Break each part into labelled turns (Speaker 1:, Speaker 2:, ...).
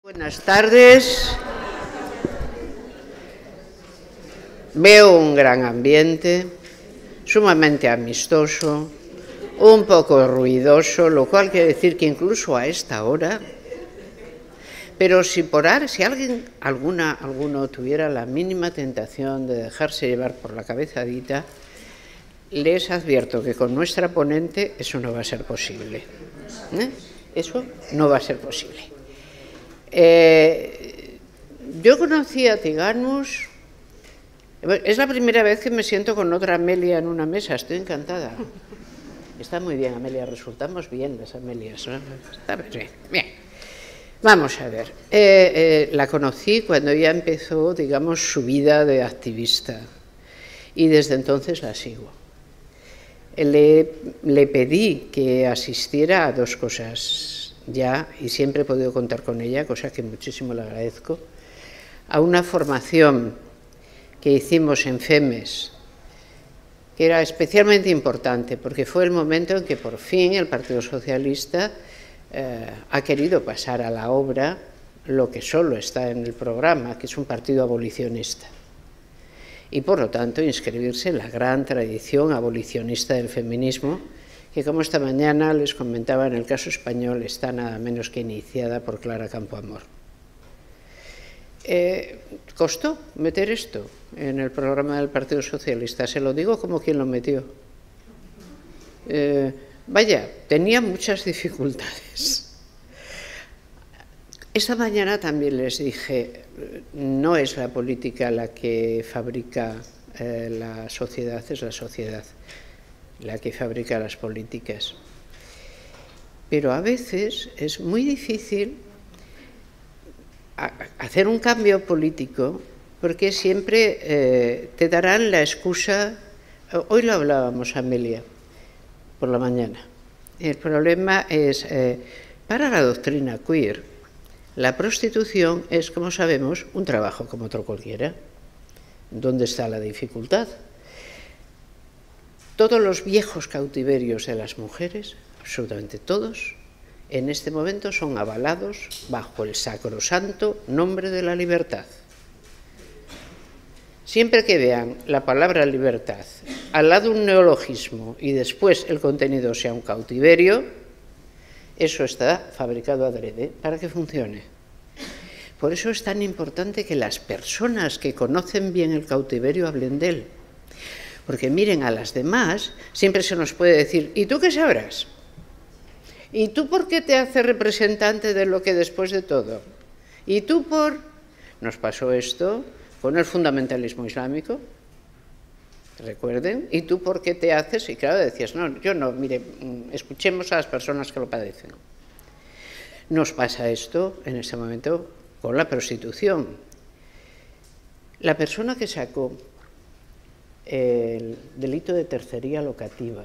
Speaker 1: Buenas tardes. Veo un gran ambiente, sumamente amistoso, un poco ruidoso, lo cual quiere decir que incluso a esta hora, pero si alguno tuviera la mínima tentación de dejarse llevar por la cabezadita, les advierto que con nuestra ponente eso no va a ser posible. Eso no va a ser posible. Yo conocí a Tiganus, es la primera vez que me siento con otra Amelia en una mesa, estoy encantada. Está muy bien, Amelia, resultamos bien las Amelias, ¿no? Está bien. Bien. Vamos a ver, la conocí cuando ella empezó, digamos, su vida de activista y desde entonces la sigo. Le pedí que asistiera a dos cosas ya, y siempre he podido contar con ella, cosa que muchísimo le agradezco, a una formación que hicimos en FEMES, que era especialmente importante, porque fue el momento en que por fin el Partido Socialista ha querido pasar a la obra lo que solo está en el programa, que es un partido abolicionista. Y por lo tanto inscribirse en la gran tradición abolicionista del feminismo, que como esta mañana les comentaba en el caso español está nada menos que iniciada por Clara Campoamor. Costó meter esto en el programa del Partido Socialista, se lo digo como quien lo metió. Vaya, tenía muchas dificultades. Esta mañana también les dije, no es la política la que fabrica la sociedad, es la sociedad la que fabrica las políticas. Pero a veces es muy difícil hacer un cambio político porque siempre te darán la excusa. Hoy lo hablábamos, Amelia, por la mañana. El problema es, para la doctrina queer, la prostitución es, como sabemos, un trabajo como otro cualquiera. ¿Dónde está la dificultad? Todos los viejos cautiverios de las mujeres, absolutamente todos, en este momento son avalados bajo el sacrosanto nombre de la libertad. Siempre que vean la palabra libertad al lado de un neologismo y después el contenido sea un cautiverio, eso está fabricado adrede para que funcione. Por eso es tan importante que las personas que conocen bien el cautiverio hablen de él. Porque miren, a las demás siempre se nos puede decir, ¿y tú qué sabrás? ¿Y tú por qué te haces representante de lo que después de todo? ¿Y tú por...? Nos pasó esto con el fundamentalismo islámico, recuerden, ¿y tú por qué te haces? Y claro, decías, no, yo no, mire, escuchemos a las personas que lo padecen. Nos pasa esto en este momento con la prostitución. La persona que sacó el delito de tercería locativa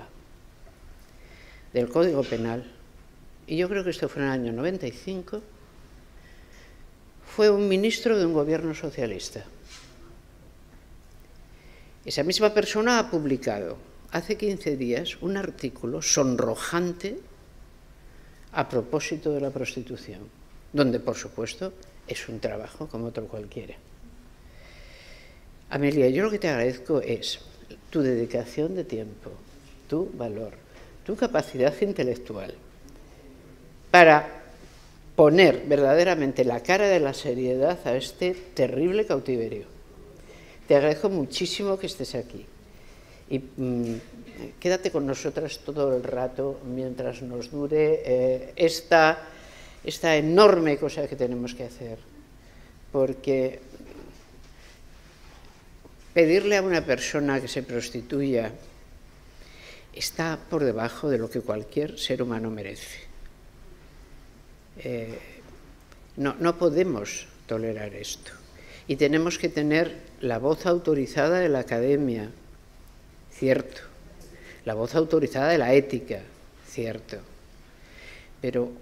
Speaker 1: del Código Penal, y yo creo que esto fue en el año 95, fue un ministro de un gobierno socialista. Esa misma persona ha publicado hace 15 días un artículo sonrojante a propósito de la prostitución, donde, por supuesto, es un trabajo como otro cualquiera. Amelia, yo lo que te agradezco es tu dedicación de tiempo, tu valor, tu capacidad intelectual para poner verdaderamente la cara de la seriedad a este terrible cautiverio. Te agradezco muchísimo que estés aquí y quédate con nosotras todo el rato mientras nos dure esta enorme cosa que tenemos que hacer, porque pedirle a una persona que se prostituya está por debajo de lo que cualquier ser humano merece. No podemos tolerar esto. Y tenemos que tener la voz autorizada de la academia, cierto. La voz autorizada de la ética, cierto. Pero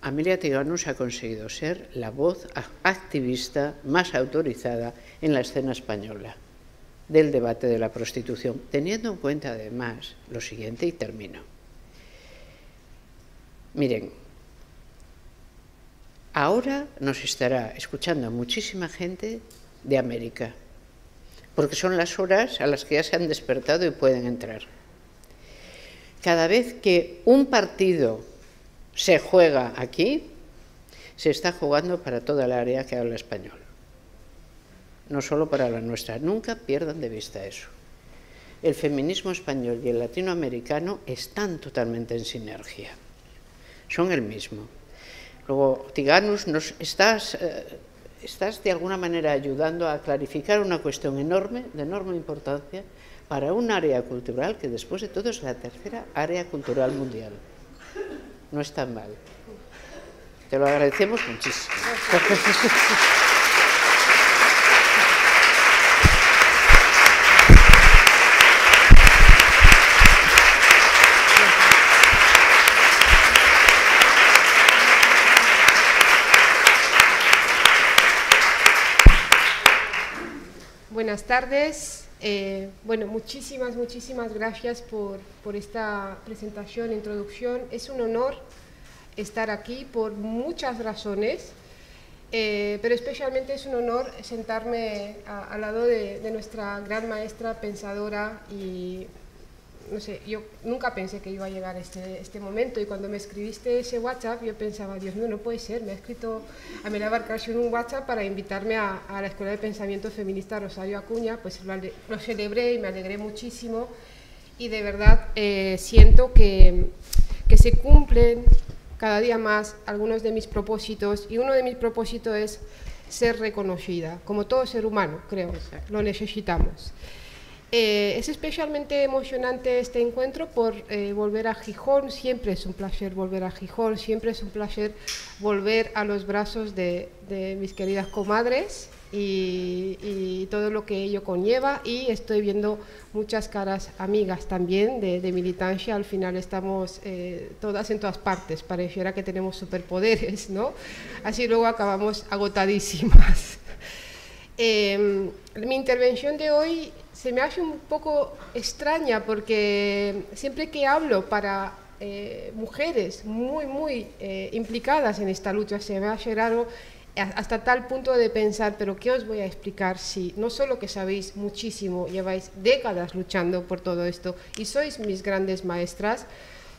Speaker 1: Amelia Tiganus ha conseguido ser la voz activista más autorizada en la escena española del debate de la prostitución, teniendo en cuenta además lo siguiente, y termino. Miren, ahora nos estará escuchando muchísima gente de América, porque son las horas a las que ya se han despertado y pueden entrar. Cada vez que un partido se juega aquí, se está jugando para toda el área que habla español, no solo para la nuestra. Nunca pierdan de vista eso. El feminismo español y el latinoamericano están totalmente en sinergia, son el mismo. Luego, Tiganus, estás de alguna manera ayudando a clarificar una cuestión enorme, de enorme importancia, para un área cultural que después de todo es la tercera área cultural mundial. No está mal. Te lo agradecemos muchísimo.
Speaker 2: Buenas tardes. Bueno, muchísimas gracias por esta presentación, introducción. Es un honor estar aquí por muchas razones, pero especialmente es un honor sentarme al lado de nuestra gran maestra pensadora y, no sé, yo nunca pensé que iba a llegar este momento, y cuando me escribiste ese WhatsApp yo pensaba, Dios mío, no puede ser, me ha escrito Amelia Barcasio en un WhatsApp para invitarme a la Escuela de Pensamiento Feminista Rosario Acuña. Pues lo celebré y me alegré muchísimo, y de verdad siento que se cumplen cada día más algunos de mis propósitos, y uno de mis propósitos es ser reconocida, como todo ser humano, creo. Exacto. Lo necesitamos. Es especialmente emocionante este encuentro por volver a Gijón. Siempre es un placer volver a Gijón, siempre es un placer volver a los brazos de mis queridas comadres y todo lo que ello conlleva, y estoy viendo muchas caras amigas también de militancia. Al final estamos todas en todas partes, pareciera que tenemos superpoderes, ¿no? Así luego acabamos agotadísimas. Mi intervención de hoy se me hace un poco extraña, porque siempre que hablo para mujeres muy implicadas en esta lucha, se me hace raro, hasta tal punto de pensar, pero ¿qué os voy a explicar si no solo que sabéis muchísimo, lleváis décadas luchando por todo esto y sois mis grandes maestras,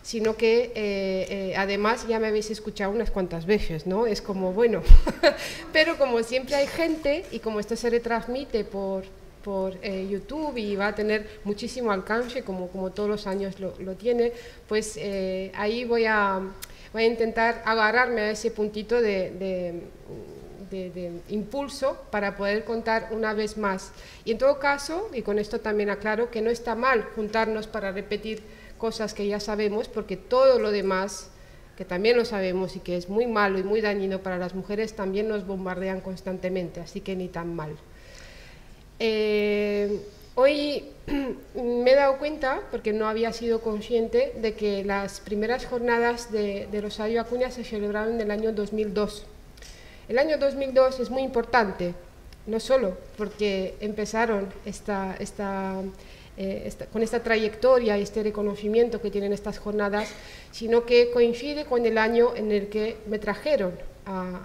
Speaker 2: sino que además ya me habéis escuchado unas cuantas veces, ¿no? Es como, bueno, pero como siempre hay gente, y como esto se retransmite por YouTube y va a tener muchísimo alcance, como todos los años lo tiene, pues ahí voy a intentar agarrarme a ese puntito de impulso para poder contar una vez más. Y en todo caso, y con esto también aclaro, que no está mal juntarnos para repetir cosas que ya sabemos, porque todo lo demás, que también lo sabemos y que es muy malo y muy dañino para las mujeres, también nos bombardean constantemente, así que ni tan mal. Hoy me he dado cuenta, porque no había sido consciente, de que las primeras jornadas de Rosario Acuña se celebraron en el año 2002. El año 2002 es muy importante, no solo porque empezaron con esta trayectoria y este reconocimiento que tienen estas jornadas, sino que coincide con el año en el que me trajeron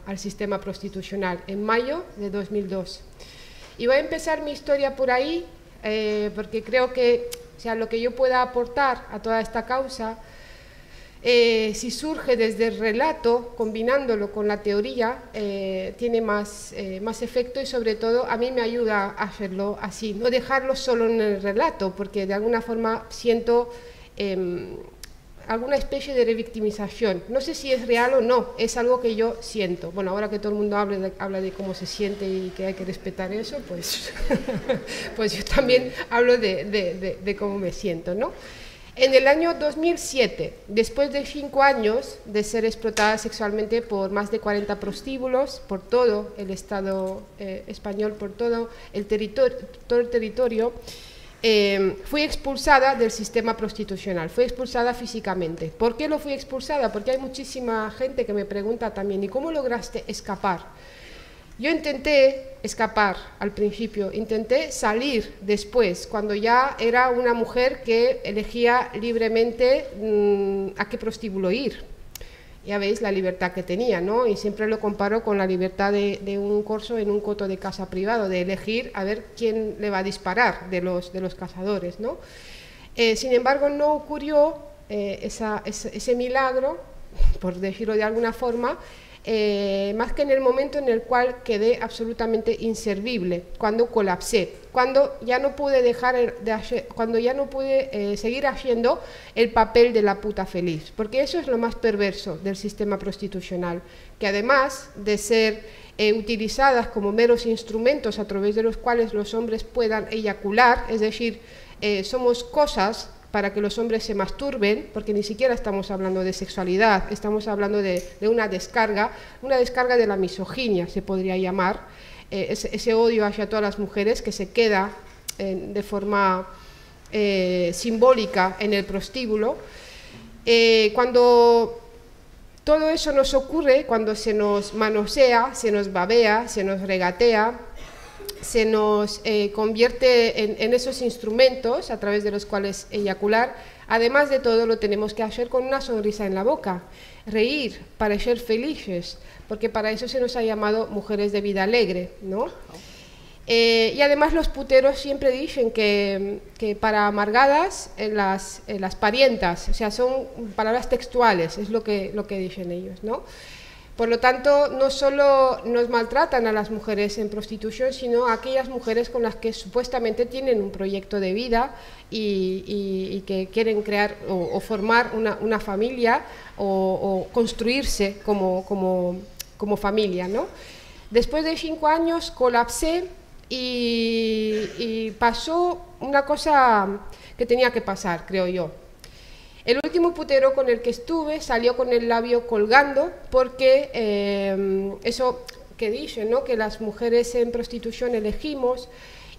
Speaker 2: al sistema prostitucional, en mayo de 2002. Y voy a empezar mi historia por ahí, porque creo que, o sea, lo que yo pueda aportar a toda esta causa, si surge desde el relato, combinándolo con la teoría, tiene más efecto, y sobre todo a mí me ayuda a hacerlo así, no dejarlo solo en el relato, porque de alguna forma siento alguna especie de revictimización. No sé si es real o no, es algo que yo siento. Bueno, ahora que todo el mundo habla de cómo se siente y que hay que respetar eso, pues, pues yo también hablo de cómo me siento, ¿no? En el año 2007, después de 5 años de ser explotada sexualmente por más de 40 prostíbulos, por todo el Estado español, por todo el territorio, fui expulsada del sistema prostitucional, fui expulsada físicamente. ¿Por qué lo fui expulsada? Porque hay muchísima gente que me pregunta también, ¿y cómo lograste escapar? Yo intenté escapar al principio, intenté salir después, cuando ya era una mujer que elegía libremente a qué prostíbulo ir. Ya veis la libertad que tenía, ¿no? Y siempre lo comparo con la libertad de un corso en un coto de caza privado, de elegir a ver quién le va a disparar de los cazadores, ¿no? Sin embargo, no ocurrió ese milagro, por decirlo de alguna forma, más que en el momento en el cual quedé absolutamente inservible, cuando colapsé, cuando ya no pude seguir haciendo el papel de la puta feliz, porque eso es lo más perverso del sistema prostitucional, que además de ser utilizadas como meros instrumentos a través de los cuales los hombres puedan eyacular, es decir, somos cosas para que los hombres se masturben, porque ni siquiera estamos hablando de sexualidad, estamos hablando de una descarga de la misoginia, se podría llamar, ese odio hacia todas las mujeres que se queda de forma simbólica en el prostíbulo. Cuando todo eso nos ocurre, cuando se nos manosea, se nos babea, se nos regatea, se nos convierte en esos instrumentos a través de los cuales eyacular, además de todo lo tenemos que hacer con una sonrisa en la boca, reír, parecer felices, porque para eso se nos ha llamado mujeres de vida alegre, ¿no? Y además los puteros siempre dicen que para amargadas las parientas, o sea, son palabras textuales, es lo que dicen ellos, ¿no? Por lo tanto, no solo nos maltratan a las mujeres en prostitución, sino a aquellas mujeres con las que supuestamente tienen un proyecto de vida y que quieren crear o formar una familia o construirse como familia, ¿no? Después de 5 años colapsé y pasó una cosa que tenía que pasar, creo yo. El último putero con el que estuve salió con el labio colgando porque eso que dicen, ¿no? Que las mujeres en prostitución elegimos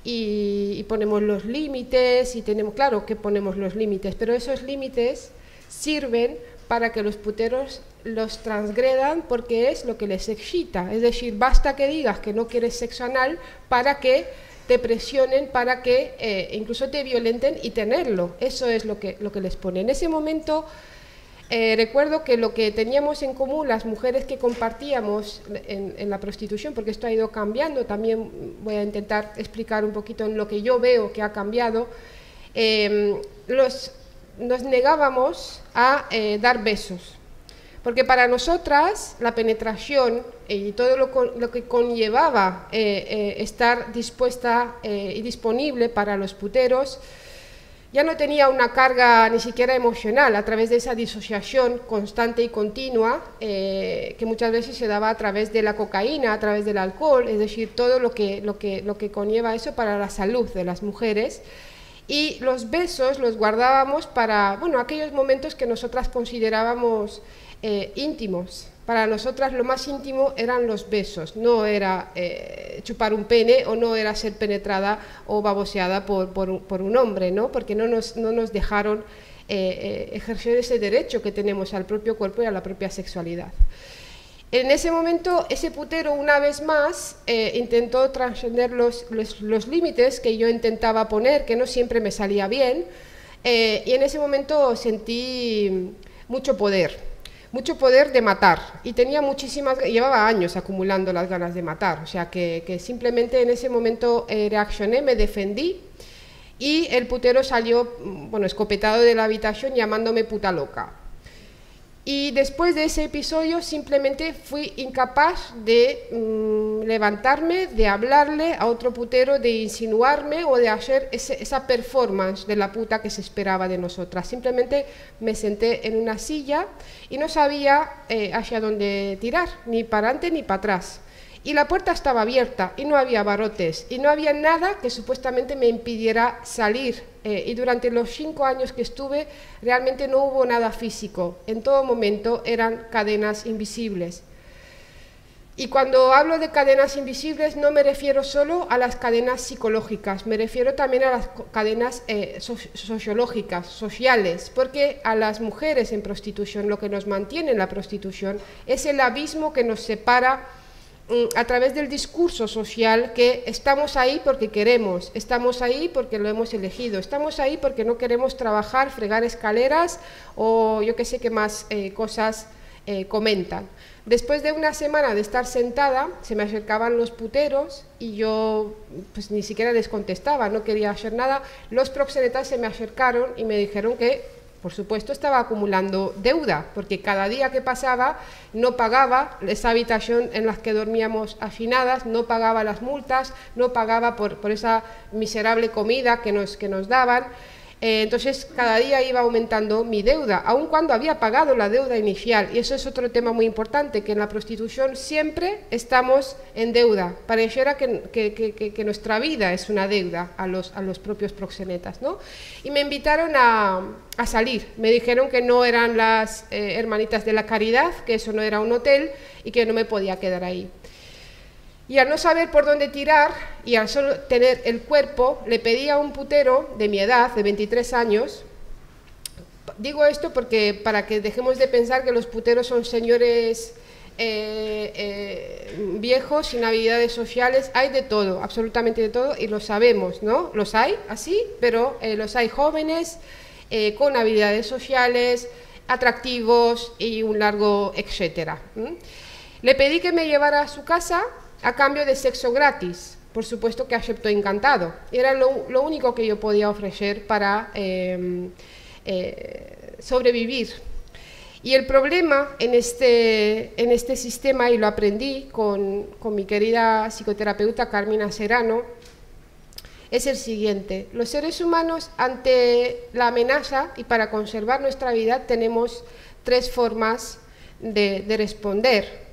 Speaker 2: y ponemos los límites y tenemos, claro que ponemos los límites, pero esos límites sirven para que los puteros los transgredan porque es lo que les excita, es decir, basta que digas que no quieres sexo anal para que te presionen, para que incluso te violenten y tenerlo. Eso es lo que les pone. En ese momento recuerdo que lo que teníamos en común las mujeres que compartíamos en la prostitución, porque esto ha ido cambiando, también voy a intentar explicar un poquito en lo que yo veo que ha cambiado, nos negábamos a dar besos. Porque para nosotras la penetración y todo lo que conllevaba estar dispuesta y disponible para los puteros ya no tenía una carga ni siquiera emocional a través de esa disociación constante y continua que muchas veces se daba a través de la cocaína, a través del alcohol, es decir, todo lo que conlleva eso para la salud de las mujeres. Y los besos los guardábamos para, bueno, aquellos momentos que nosotras considerábamos íntimos. Para nosotras lo más íntimo eran los besos, no era chupar un pene o no era ser penetrada o baboseada por un hombre, ¿no? Porque no nos dejaron ejercer ese derecho que tenemos al propio cuerpo y a la propia sexualidad. En ese momento, ese putero, una vez más, intentó trascender los límites que yo intentaba poner, que no siempre me salía bien, y en ese momento sentí mucho poder de matar, y tenía llevaba años acumulando las ganas de matar, o sea que simplemente en ese momento reaccioné, me defendí, y el putero salió, bueno, escopetado de la habitación llamándome puta loca. Y después de ese episodio simplemente fui incapaz de levantarme, de hablarle a otro putero, de insinuarme o de hacer esa performance de la puta que se esperaba de nosotras. Simplemente me senté en una silla y no sabía hacia dónde tirar, ni para adelante ni para atrás. Y la puerta estaba abierta y no había barrotes y no había nada que supuestamente me impidiera salir. Y durante los 5 años que estuve realmente no hubo nada físico. En todo momento eran cadenas invisibles. Y cuando hablo de cadenas invisibles no me refiero solo a las cadenas psicológicas, me refiero también a las cadenas sociológicas, sociales, porque a las mujeres en prostitución lo que nos mantiene en la prostitución es el abismo que nos separa a través del discurso social, que estamos ahí porque queremos, estamos ahí porque lo hemos elegido, estamos ahí porque no queremos trabajar, fregar escaleras o yo qué sé qué más cosas comentan. Después de una semana de estar sentada, se me acercaban los puteros y yo pues ni siquiera les contestaba, no quería hacer nada. Los proxenetas se me acercaron y me dijeron que, por supuesto, estaba acumulando deuda, porque cada día que pasaba no pagaba esa habitación en la que dormíamos hacinadas, no pagaba las multas, no pagaba por esa miserable comida que nos daban. Entonces cada día iba aumentando mi deuda, aun cuando había pagado la deuda inicial. Y eso es otro tema muy importante, que en la prostitución siempre estamos en deuda. Pareciera que nuestra vida es una deuda a los propios proxenetas, ¿no? Y me invitaron a salir. Me dijeron que no eran las hermanitas de la caridad, que eso no era un hotel y que no me podía quedar ahí. Y al no saber por dónde tirar y al solo tener el cuerpo, le pedí a un putero de mi edad, de 23 años, digo esto porque para que dejemos de pensar que los puteros son señores viejos, sin habilidades sociales, hay de todo, absolutamente de todo, y lo sabemos, ¿no? Los hay así, pero los hay jóvenes, con habilidades sociales, atractivos y un largo etcétera. Le pedí que me llevara a su casa a cambio de sexo gratis. Por supuesto que aceptó encantado. Era lo único que yo podía ofrecer para sobrevivir. Y el problema en este sistema, y lo aprendí con mi querida psicoterapeuta Carmina Serrano, es el siguiente. Los seres humanos, ante la amenaza y para conservar nuestra vida, tenemos tres formas de responder.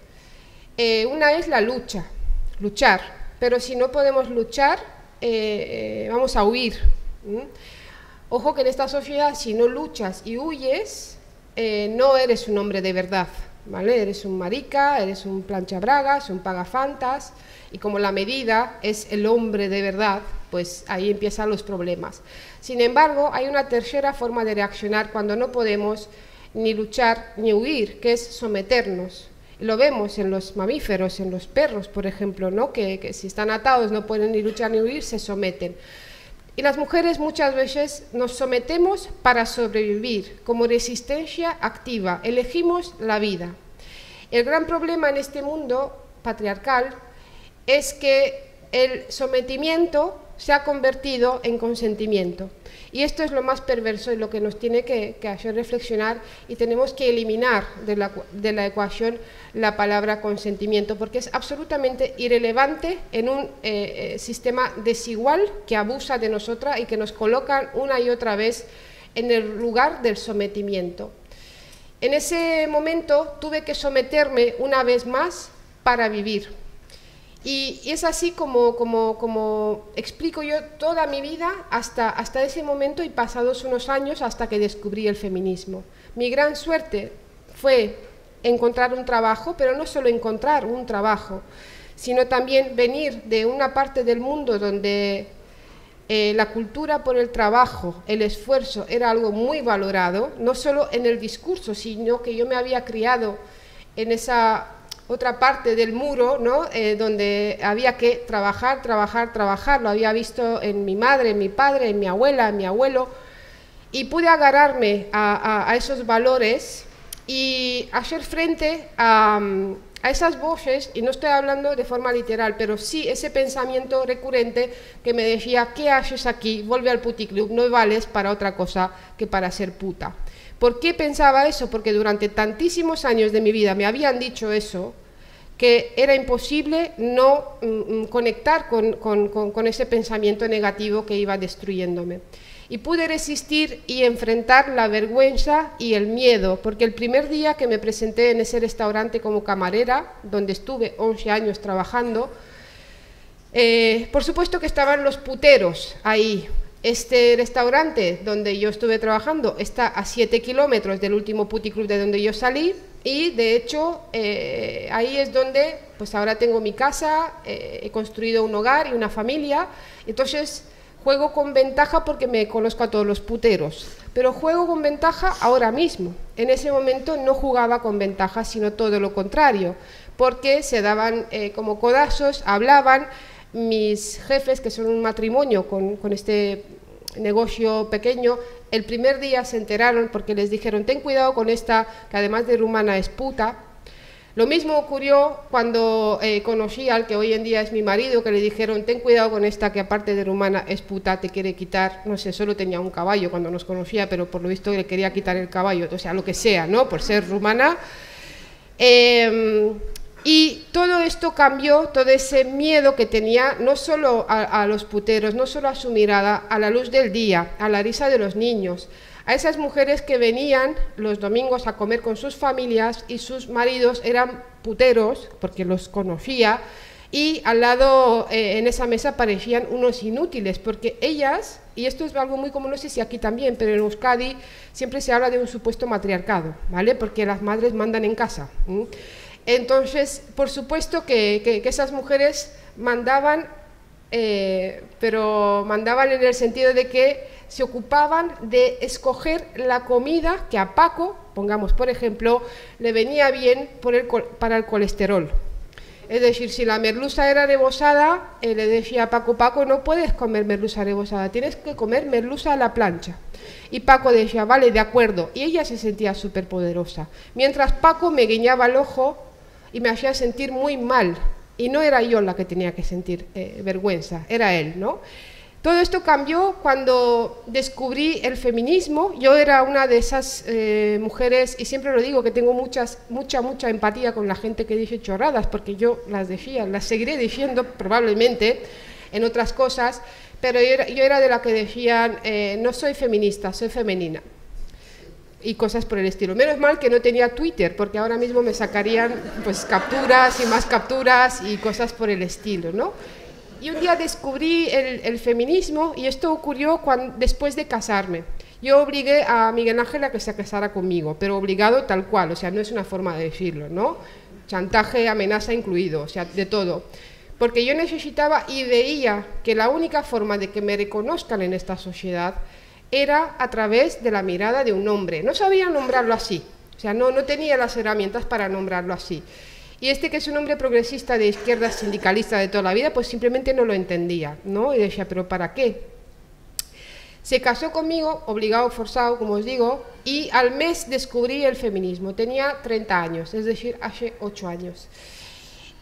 Speaker 2: Una es la luchar, pero si no podemos luchar, vamos a huir. Ojo que en esta sociedad, si no luchas y huyes, no eres un hombre de verdad, ¿vale? Eres un marica, eres un planchabragas, un pagafantas, y como la medida es el hombre de verdad, pues ahí empiezan los problemas. Sin embargo, hay una tercera forma de reaccionar cuando no podemos ni luchar ni huir, que es someternos. Lo vemos en los mamíferos, en los perros, por ejemplo, ¿no? Que si están atados no pueden ni luchar ni huir, se someten. Y las mujeres muchas veces nos sometemos para sobrevivir, como resistencia activa, elegimos la vida. El gran problema en este mundo patriarcal es que el sometimiento se ha convertido en consentimiento. Y esto es lo más perverso y lo que nos tiene que hacer reflexionar, y tenemos que eliminar de la ecuación la palabra consentimiento, porque es absolutamente irrelevante en un sistema desigual que abusa de nosotras y que nos coloca una y otra vez en el lugar del sometimiento. En ese momento tuve que someterme una vez más para vivir. Y es así como explico yo toda mi vida hasta ese momento y pasados unos años hasta que descubrí el feminismo. Mi gran suerte fue encontrar un trabajo, pero no solo encontrar un trabajo, sino también venir de una parte del mundo donde la cultura por el trabajo, el esfuerzo era algo muy valorado, no solo en el discurso, sino que yo me había criado en esa otra parte del muro, ¿no? Donde había que trabajar, lo había visto en mi madre, en mi padre, en mi abuela, en mi abuelo, y pude agarrarme a esos valores y hacer frente a esas voces, y no estoy hablando de forma literal, pero sí ese pensamiento recurrente que me decía: ¿qué haces aquí? Vuelve al puticlub, no vales para otra cosa que para ser puta. ¿Por qué pensaba eso? Porque durante tantísimos años de mi vida me habían dicho eso, que era imposible no conectar con ese pensamiento negativo que iba destruyéndome. Y pude resistir y enfrentar la vergüenza y el miedo, porque el primer día que me presenté en ese restaurante como camarera, donde estuve 11 años trabajando, por supuesto que estaban los puteros ahí. Este restaurante donde yo estuve trabajando está a 7 kilómetros del último puticlub de donde yo salí, y de hecho ahí es donde pues ahora tengo mi casa, he construido un hogar y una familia. Entonces juego con ventaja porque me conozco a todos los puteros, pero juego con ventaja ahora mismo. En ese momento no jugaba con ventaja, sino todo lo contrario, porque se daban como codazos, hablaban. Mis jefes, que son un matrimonio con este negocio pequeño. El primer día se enteraron porque les dijeron, ten cuidado con esta, que además de rumana es puta. Lo mismo ocurrió cuando conocí al que hoy en día es mi marido, que le dijeron, ten cuidado con esta, que aparte de rumana es puta, te quiere quitar, no sé, solo tenía un caballo cuando nos conocía, pero por lo visto le quería quitar el caballo, o sea, lo que sea, ¿no? Por ser rumana. Y todo esto cambió, todo ese miedo que tenía, no solo a los puteros, no solo a su mirada, a la luz del día, a la risa de los niños, a esas mujeres que venían los domingos a comer con sus familias y sus maridos eran puteros, porque los conocía, y al lado en esa mesa parecían unos inútiles, porque ellas, y esto es algo muy común, no sé si aquí también, pero en Euskadi siempre se habla de un supuesto matriarcado, ¿vale? Porque las madres mandan en casa. Entonces, por supuesto que esas mujeres mandaban, pero mandaban en el sentido de que se ocupaban de escoger la comida que a Paco, pongamos por ejemplo, le venía bien para el colesterol. Es decir, si la merluza era rebozada, le decía a Paco, Paco, no puedes comer merluza rebozada, tienes que comer merluza a la plancha. Y Paco decía, vale, de acuerdo, y ella se sentía súper poderosa. Mientras Paco me guiñaba el ojo y me hacía sentir muy mal, y no era yo la que tenía que sentir vergüenza, era él, ¿no? Todo esto cambió cuando descubrí el feminismo. Yo era una de esas mujeres, y siempre lo digo, que tengo mucha empatía con la gente que dice chorradas, porque yo las decía, las seguiré diciendo probablemente en otras cosas, pero yo era de la que decían, no soy feminista, soy femenina. Y cosas por el estilo. Menos mal que no tenía Twitter, porque ahora mismo me sacarían pues capturas y más capturas y cosas por el estilo, ¿no? Y un día descubrí el feminismo, y esto ocurrió después de casarme. Yo obligué a Miguel Ángel a que se casara conmigo, pero obligado tal cual, o sea, no es una forma de decirlo, ¿no? Chantaje, amenaza incluido, o sea, de todo. Porque yo necesitaba y veía que la única forma de que me reconozcan en esta sociedad era a través de la mirada de un hombre. No sabía nombrarlo así, o sea, no tenía las herramientas para nombrarlo así. Y que es un hombre progresista de izquierda, sindicalista de toda la vida, pues simplemente no lo entendía, ¿no? Y decía, ¿pero para qué? Se casó conmigo, obligado, forzado, como os digo, y al mes descubrí el feminismo. Tenía 30 años, es decir, hace 8 años.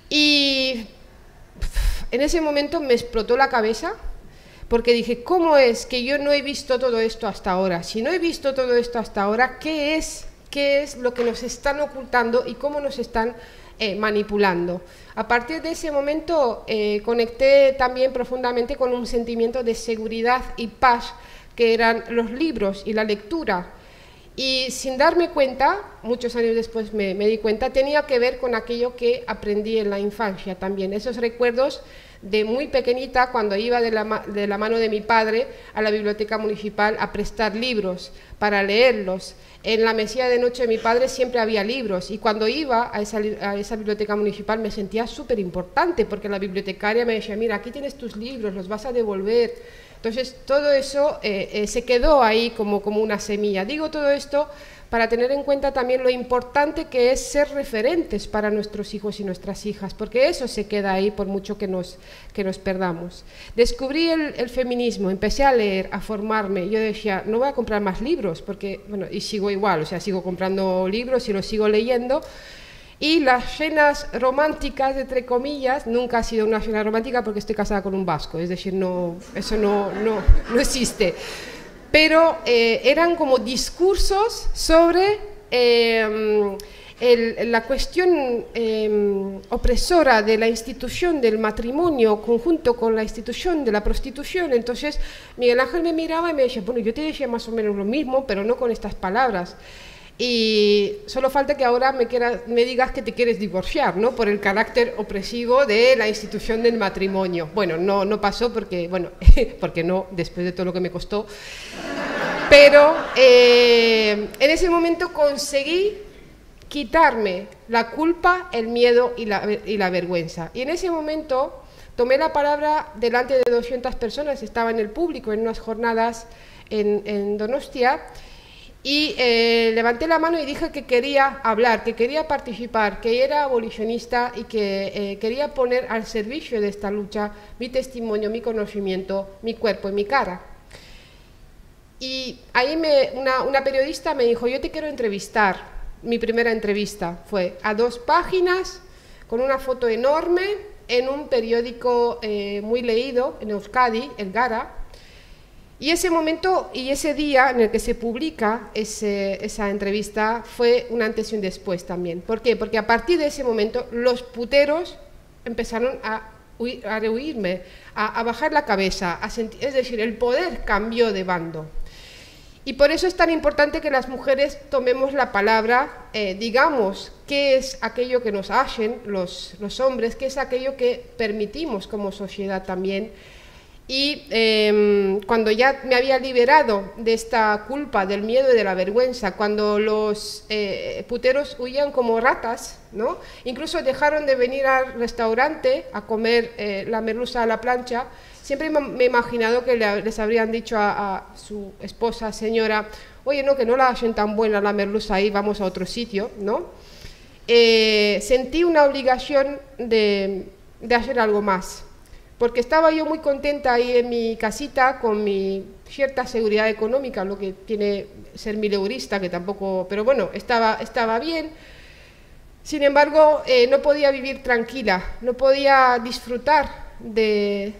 Speaker 2: Y en ese momento me explotó la cabeza, porque dije, ¿cómo es que yo no he visto todo esto hasta ahora? Si no he visto todo esto hasta ahora, ¿qué es lo que nos están ocultando y cómo nos están manipulando? A partir de ese momento conecté también profundamente con un sentimiento de seguridad y paz que eran los libros y la lectura, y sin darme cuenta, muchos años después me di cuenta, tenía que ver con aquello que aprendí en la infancia también, esos recuerdos de muy pequeñita, cuando iba de la mano de mi padre a la biblioteca municipal a prestar libros para leerlos. En la mesilla de noche de mi padre siempre había libros, y cuando iba a esa biblioteca municipal me sentía súper importante, porque la bibliotecaria me decía, mira, aquí tienes tus libros, los vas a devolver. Entonces todo eso se quedó ahí como una semilla. Digo todo esto para tener en cuenta también lo importante que es ser referentes para nuestros hijos y nuestras hijas, porque eso se queda ahí por mucho que nos perdamos. Descubrí el feminismo, empecé a leer, a formarme. Yo decía, no voy a comprar más libros, porque, bueno, y sigo igual, o sea, sigo comprando libros y los sigo leyendo. Y las cenas románticas, entre comillas, nunca ha sido una cena romántica porque estoy casada con un vasco, es decir, eso no existe. Pero eran como discursos sobre la cuestión opresora de la institución del matrimonio conjunto con la institución de la prostitución. Entonces Miguel Ángel me miraba y me decía, bueno, yo te decía más o menos lo mismo, pero no con estas palabras. Y solo falta que ahora me digas que te quieres divorciar, ¿no? Por el carácter opresivo de la institución del matrimonio. Bueno, no pasó porque, bueno, porque no, después de todo lo que me costó. Pero en ese momento conseguí quitarme la culpa, el miedo y la vergüenza. Y en ese momento tomé la palabra delante de 200 personas, estaba en el público en unas jornadas en Donostia, y levanté la mano y dije que quería hablar, que quería participar, que era abolicionista y que quería poner al servicio de esta lucha mi testimonio, mi conocimiento, mi cuerpo y mi cara. Y ahí una periodista me dijo, yo te quiero entrevistar. Mi primera entrevista fue a 2 páginas, con una foto enorme, en un periódico muy leído en Euskadi, El Gara. Y ese momento y ese día en el que se publica esa entrevista fue un antes y un después también. ¿Por qué? Porque a partir de ese momento los puteros empezaron a rehuirme, a bajar la cabeza, es decir, el poder cambió de bando. Y por eso es tan importante que las mujeres tomemos la palabra, digamos qué es aquello que nos hacen los hombres, qué es aquello que permitimos como sociedad también. Y cuando ya me había liberado de esta culpa, del miedo y de la vergüenza, cuando los puteros huían como ratas, ¿no? Incluso dejaron de venir al restaurante a comer la merluza a la plancha, siempre me he imaginado que les habrían dicho a su esposa, señora, oye, no, que no la hacen tan buena la merluza ahí, vamos a otro sitio, ¿no? Sentí una obligación de hacer algo más, porque estaba yo muy contenta ahí en mi casita con mi cierta seguridad económica, lo que tiene ser mileurista, que tampoco, pero bueno, estaba bien. Sin embargo, no podía vivir tranquila, no podía disfrutar de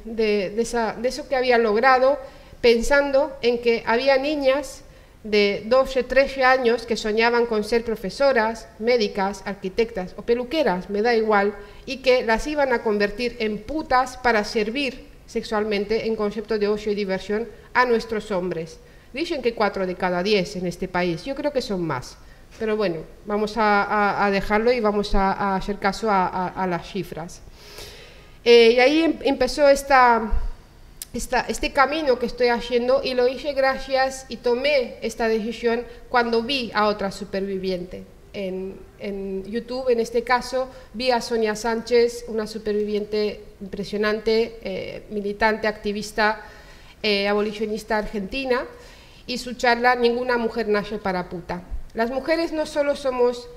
Speaker 2: eso que había logrado, pensando en que había niñas de 12, 13 años que soñaban con ser profesoras, médicas, arquitectas o peluqueras, me da igual, y que las iban a convertir en putas para servir sexualmente en concepto de ocio y diversión a nuestros hombres. Dicen que 4 de cada 10 en este país, yo creo que son más, pero bueno, vamos a dejarlo y vamos a hacer caso a las cifras. Y ahí empezó este camino que estoy haciendo, y lo hice gracias y tomé esta decisión cuando vi a otra superviviente. En YouTube, en este caso, vi a Sonia Sánchez, una superviviente impresionante, militante, activista, abolicionista argentina, y su charla Ninguna mujer nace para puta. Las mujeres no solo somos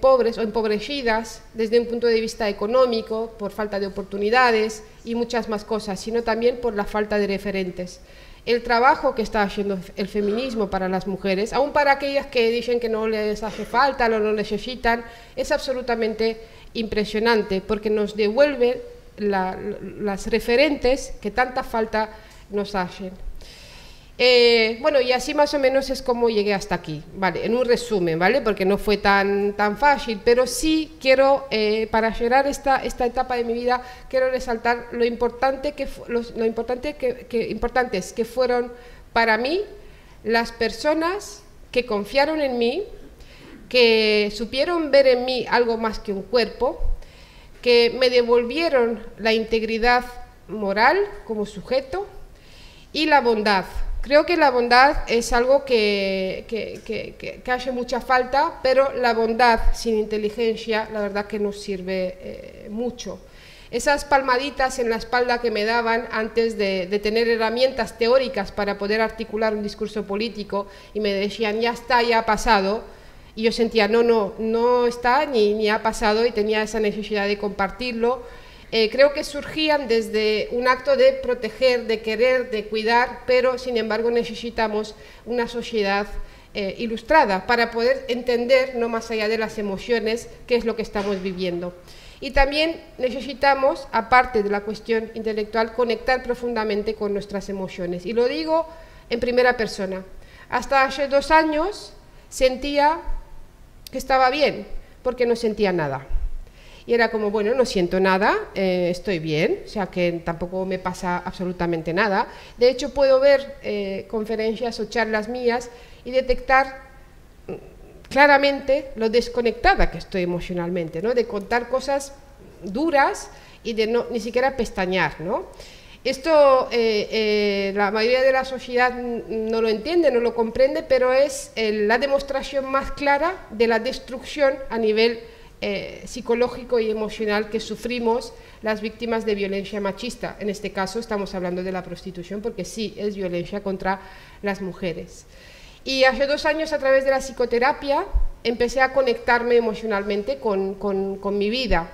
Speaker 2: pobres o empobrecidas desde un punto de vista económico, por falta de oportunidades y muchas más cosas, sino también por la falta de referentes. El trabajo que está haciendo el feminismo para las mujeres, aún para aquellas que dicen que no les hace falta o no lo necesitan, es absolutamente impresionante, porque nos devuelve las referentes que tanta falta nos hacen. Bueno, y así más o menos es como llegué hasta aquí, ¿vale? En un resumen, ¿vale? Porque no fue tan fácil, pero sí quiero, para cerrar esta etapa de mi vida, quiero resaltar lo importantes que fueron para mí las personas que confiaron en mí, que supieron ver en mí algo más que un cuerpo, que me devolvieron la integridad moral como sujeto y la bondad. Creo que la bondad es algo que hace mucha falta, pero la bondad sin inteligencia, la verdad que nos sirve mucho. Esas palmaditas en la espalda que me daban antes de tener herramientas teóricas para poder articular un discurso político, y me decían, ya está, ya ha pasado, y yo sentía, no está ni ha pasado, y tenía esa necesidad de compartirlo. Creo que surgían desde un acto de proteger, de querer, de cuidar, pero sin embargo necesitamos una sociedad ilustrada para poder entender, no más allá de las emociones, qué es lo que estamos viviendo. Y también necesitamos, aparte de la cuestión intelectual, conectar profundamente con nuestras emociones. Y lo digo en primera persona. Hasta hace 2 años sentía que estaba bien, porque no sentía nada. Y era como, bueno, no siento nada, estoy bien, o sea que tampoco me pasa absolutamente nada. De hecho, puedo ver conferencias o charlas mías y detectar claramente lo desconectada que estoy emocionalmente, ¿no? De contar cosas duras y de ni siquiera pestañear, ¿no? Esto la mayoría de la sociedad no lo entiende, no lo comprende, pero es la demostración más clara de la destrucción a nivel psicológico y emocional que sufrimos las víctimas de violencia machista. En este caso estamos hablando de la prostitución, porque sí, es violencia contra las mujeres. Y hace 2 años, a través de la psicoterapia, empecé a conectarme emocionalmente con mi vida.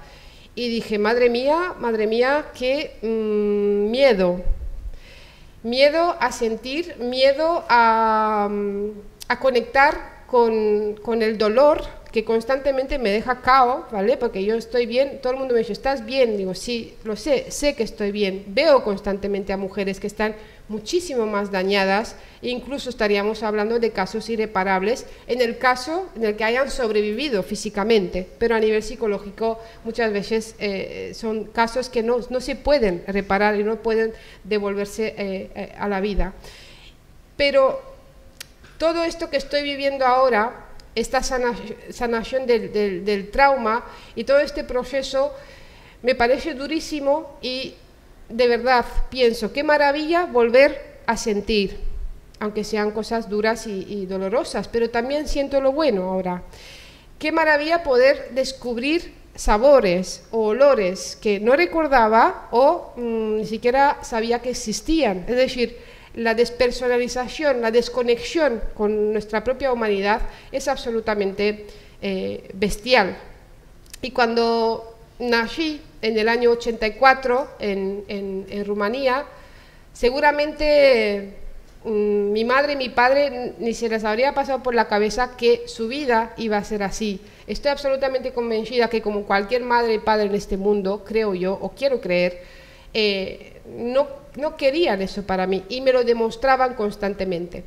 Speaker 2: Y dije, madre mía, qué miedo. Miedo a sentir, miedo a conectar con el dolor que constantemente me deja cao, ¿vale? Porque yo estoy bien, todo el mundo me dice, ¿estás bien? Digo, sí, lo sé que estoy bien. Veo constantemente a mujeres que están muchísimo más dañadas, e incluso estaríamos hablando de casos irreparables en el caso en el que hayan sobrevivido físicamente, pero a nivel psicológico muchas veces son casos que no se pueden reparar y no pueden devolverse a la vida. Pero todo esto que estoy viviendo ahora, esta sanación del trauma y todo este proceso me parece durísimo y de verdad pienso, qué maravilla volver a sentir, aunque sean cosas duras y dolorosas, pero también siento lo bueno ahora. Qué maravilla poder descubrir sabores o olores que no recordaba o ni siquiera sabía que existían, es decir, la despersonalización, la desconexión con nuestra propia humanidad es absolutamente bestial. Y cuando nací en el año 84 en Rumanía, seguramente mi madre y mi padre ni se les habría pasado por la cabeza que su vida iba a ser así. Estoy absolutamente convencida que como cualquier madre y padre en este mundo, creo yo, o quiero creer, no querían eso para mí y me lo demostraban constantemente.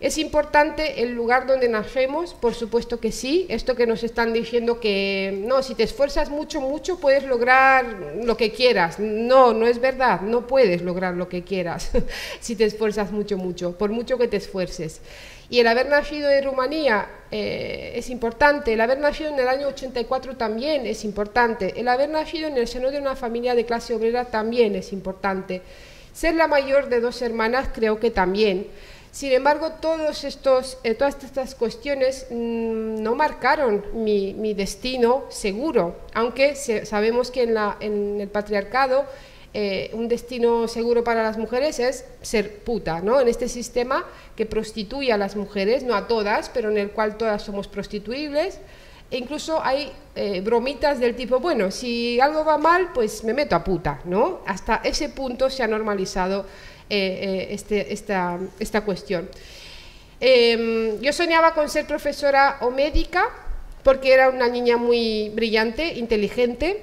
Speaker 2: ¿Es importante el lugar donde nacemos? Por supuesto que sí. Esto que nos están diciendo que no, si te esfuerzas mucho puedes lograr lo que quieras. No, no es verdad, no puedes lograr lo que quieras si te esfuerzas mucho, por mucho que te esfuerces. Y el haber nacido en Rumanía es importante, el haber nacido en el año 84 también es importante, el haber nacido en el seno de una familia de clase obrera también es importante. Ser la mayor de 2 hermanas creo que también. Sin embargo, todas estas cuestiones no marcaron mi destino seguro, aunque sabemos que en el patriarcado un destino seguro para las mujeres es ser puta, ¿no? En este sistema que prostituye a las mujeres, no a todas, pero en el cual todas somos prostituibles. E incluso hay bromitas del tipo, bueno, si algo va mal, pues me meto a puta, ¿no? Hasta ese punto se ha normalizado esta cuestión. Yo soñaba con ser profesora o médica porque era una niña muy brillante, inteligente,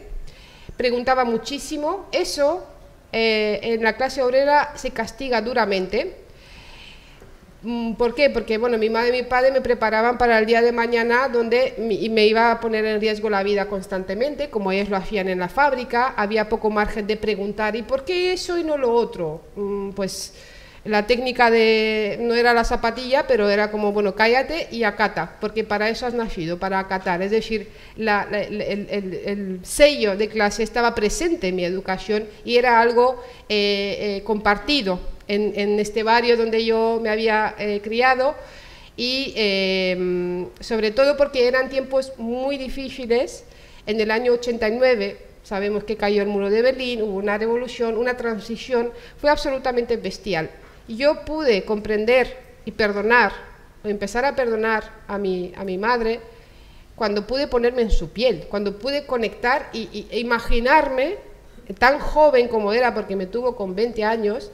Speaker 2: preguntaba muchísimo. Eso en la clase obrera se castiga duramente. ¿Por qué? Porque bueno, mi madre y mi padre me preparaban para el día de mañana donde me iba a poner en riesgo la vida constantemente, como ellos lo hacían en la fábrica, había poco margen de preguntar ¿y por qué eso y no lo otro? Pues la técnica no era la zapatilla, pero era como, bueno, cállate y acata, porque para eso has nacido, para acatar, es decir, el sello de clase estaba presente en mi educación y era algo compartido en este barrio donde yo me había criado y sobre todo porque eran tiempos muy difíciles. En el año 89 sabemos que cayó el muro de Berlín, hubo una revolución, una transición, fue absolutamente bestial. Yo pude comprender y perdonar, o empezar a perdonar a mi madre, cuando pude ponerme en su piel, cuando pude conectar e imaginarme, tan joven como era, porque me tuvo con 20 años,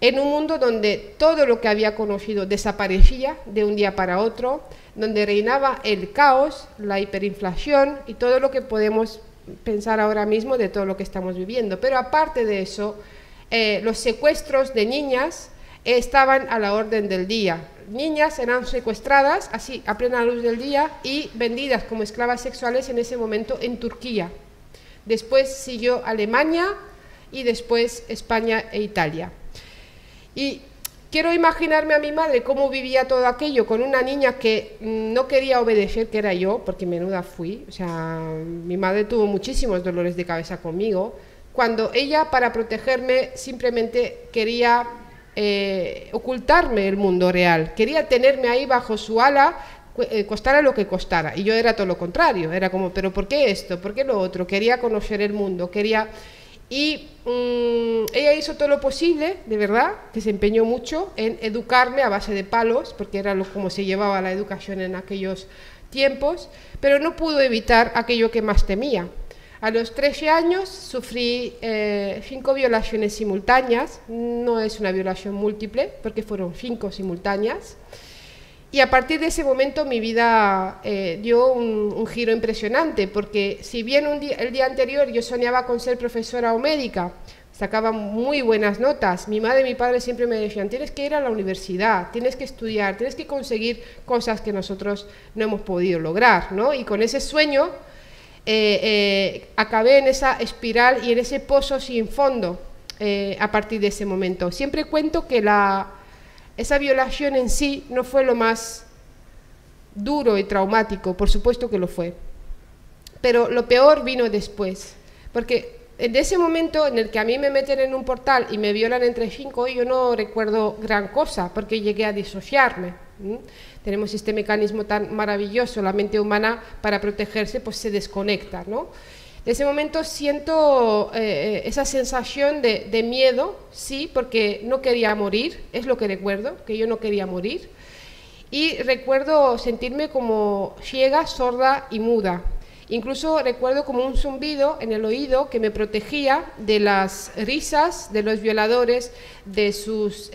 Speaker 2: en un mundo donde todo lo que había conocido desaparecía de un día para otro, donde reinaba el caos, la hiperinflación y todo lo que podemos pensar ahora mismo de todo lo que estamos viviendo. Pero aparte de eso, los secuestros de niñas estaban a la orden del día. Niñas eran secuestradas así a plena luz del día y vendidas como esclavas sexuales en ese momento en Turquía. Después siguió Alemania y después España e Italia. Y quiero imaginarme a mi madre cómo vivía todo aquello con una niña que no quería obedecer, que era yo, porque menuda fui. O sea, mi madre tuvo muchísimos dolores de cabeza conmigo, cuando ella, para protegerme, simplemente quería ocultarme el mundo real, quería tenerme ahí bajo su ala, costara lo que costara, y yo era todo lo contrario, era como, pero ¿por qué esto? ¿Por qué lo otro? Quería conocer el mundo, quería... Y ella hizo todo lo posible, de verdad, que se empeñó mucho en educarme a base de palos, porque era como se llevaba la educación en aquellos tiempos, pero no pudo evitar aquello que más temía. A los 13 años sufrí 5 violaciones simultáneas, no es una violación múltiple, porque fueron 5 simultáneas. Y a partir de ese momento mi vida dio un giro impresionante, porque si bien el día anterior yo soñaba con ser profesora o médica, sacaba muy buenas notas, mi madre y mi padre siempre me decían, tienes que ir a la universidad, tienes que estudiar, tienes que conseguir cosas que nosotros no hemos podido lograr, ¿no? Y con ese sueño acabé en esa espiral y en ese pozo sin fondo a partir de ese momento. Siempre cuento que esa violación en sí no fue lo más duro y traumático, por supuesto que lo fue, pero lo peor vino después, porque en ese momento en el que a mí me meten en un portal y me violan entre 5, yo no recuerdo gran cosa, porque llegué a disociarme. Tenemos este mecanismo tan maravilloso, la mente humana, para protegerse, pues se desconecta, ¿no? En ese momento siento esa sensación de miedo, sí, porque no quería morir, es lo que recuerdo, que yo no quería morir, y recuerdo sentirme como ciega, sorda y muda. Incluso recuerdo como un zumbido en el oído que me protegía de las risas de los violadores, de sus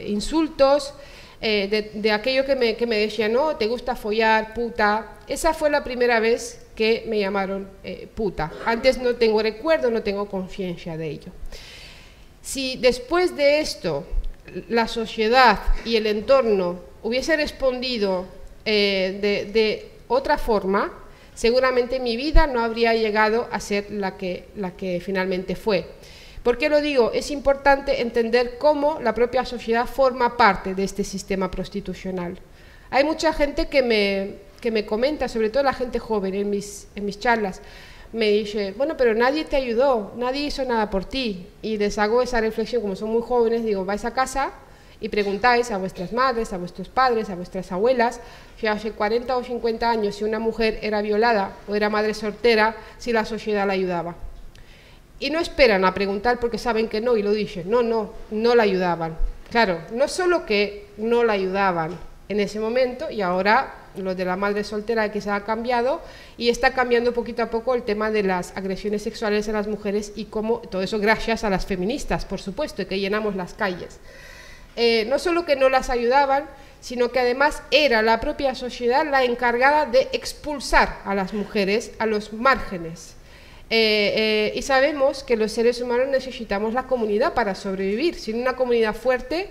Speaker 2: insultos, de aquello que me decían, no, te gusta follar, puta. Esa fue la primera vez que me llamaron puta. Antes no tengo recuerdo, no tengo conciencia de ello. Si después de esto la sociedad y el entorno hubiese respondido de otra forma, seguramente mi vida no habría llegado a ser la que finalmente fue. ¿Por qué lo digo? Es importante entender cómo la propia sociedad forma parte de este sistema prostitucional. Hay mucha gente que me comenta, sobre todo la gente joven en mis charlas, me dice, bueno, pero nadie te ayudó, nadie hizo nada por ti. Y les hago esa reflexión, como son muy jóvenes, digo, vais a casa y preguntáis a vuestras madres, a vuestros padres, a vuestras abuelas, si hace 40 o 50 años si una mujer era violada o era madre soltera, si la sociedad la ayudaba. Y no esperan a preguntar porque saben que no y lo dicen, no la ayudaban. Claro, no solo que no la ayudaban en ese momento, y ahora lo de la madre soltera que se ha cambiado, y está cambiando poquito a poco el tema de las agresiones sexuales a las mujeres y cómo todo eso gracias a las feministas, por supuesto, que llenamos las calles. No solo que no las ayudaban, sino que además era la propia sociedad la encargada de expulsar a las mujeres a los márgenes. Y sabemos que los seres humanos necesitamos la comunidad para sobrevivir. Sin una comunidad fuerte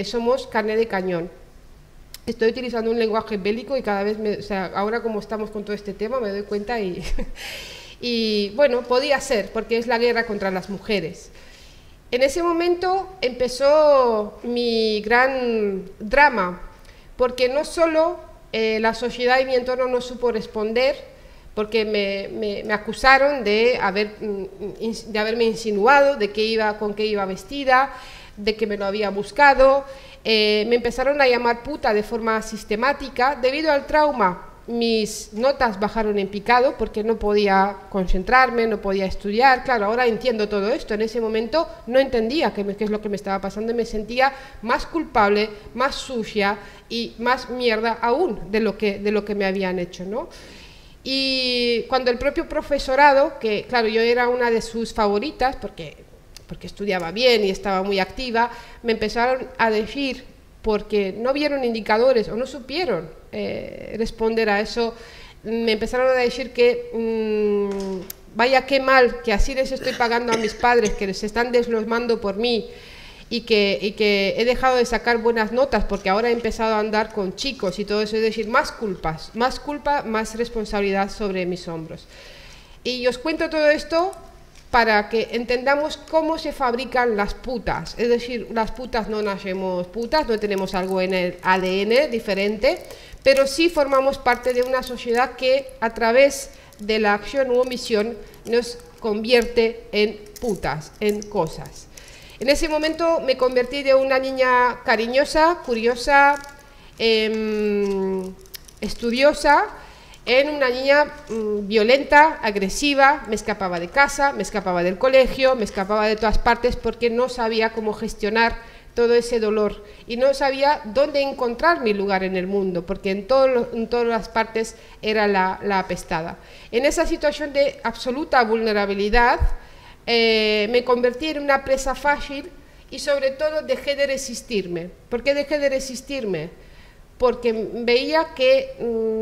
Speaker 2: somos carne de cañón. Estoy utilizando un lenguaje bélico y cada vez, ahora como estamos con todo este tema me doy cuenta y bueno, podía ser, porque es la guerra contra las mujeres. En ese momento empezó mi gran drama, porque no solo la sociedad y mi entorno no supo responder, porque me acusaron de haberme insinuado, con qué iba vestida, de que me lo había buscado, me empezaron a llamar puta de forma sistemática. Debido al trauma, mis notas bajaron en picado porque no podía concentrarme, no podía estudiar. Claro, ahora entiendo todo esto. En ese momento no entendía qué es lo que me estaba pasando y me sentía más culpable, más sucia y más mierda aún de lo que me habían hecho, ¿no? Y cuando el propio profesorado, que claro, yo era una de sus favoritas porque estudiaba bien y estaba muy activa, me empezaron a decir, porque no vieron indicadores o no supieron responder a eso, me empezaron a decir que vaya qué mal, que así les estoy pagando a mis padres, que les están deslomando por mí y que he dejado de sacar buenas notas porque ahora he empezado a andar con chicos y todo eso, es decir, más culpa, más responsabilidad sobre mis hombros. Y os cuento todo esto para que entendamos cómo se fabrican las putas. Es decir, las putas no nacemos putas, no tenemos algo en el ADN diferente, pero sí formamos parte de una sociedad que a través de la acción u omisión nos convierte en putas, en cosas. En ese momento me convertí de una niña cariñosa, curiosa, estudiosa, en una niña violenta, agresiva. Me escapaba de casa, me escapaba del colegio, me escapaba de todas partes porque no sabía cómo gestionar todo ese dolor y no sabía dónde encontrar mi lugar en el mundo, porque en todas las partes era la apestada. En esa situación de absoluta vulnerabilidad me convertí en una presa fácil y sobre todo dejé de resistirme. ¿Por qué dejé de resistirme? Porque veía que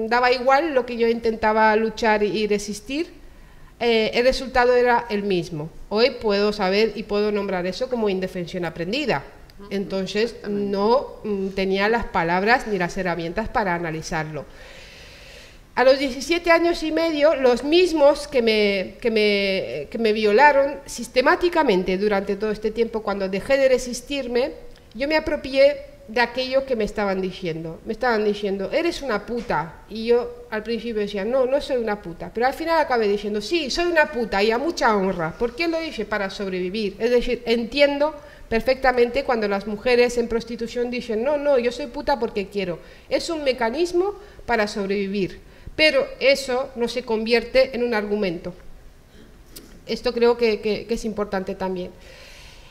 Speaker 2: daba igual lo que yo intentaba luchar y resistir, el resultado era el mismo. Hoy puedo saber y puedo nombrar eso como indefensión aprendida. Entonces no tenía las palabras ni las herramientas para analizarlo. A los 17 años y medio, los mismos que me violaron sistemáticamente durante todo este tiempo, cuando dejé de resistirme, yo me apropié de aquello que me estaban diciendo. Me estaban diciendo, eres una puta. Y yo al principio decía, no, no soy una puta. Pero al final acabé diciendo, sí, soy una puta y a mucha honra. ¿Por qué lo dije? Para sobrevivir. Es decir, entiendo perfectamente cuando las mujeres en prostitución dicen, no, no, yo soy puta porque quiero. Es un mecanismo para sobrevivir. Pero eso no se convierte en un argumento. Esto creo que es importante también.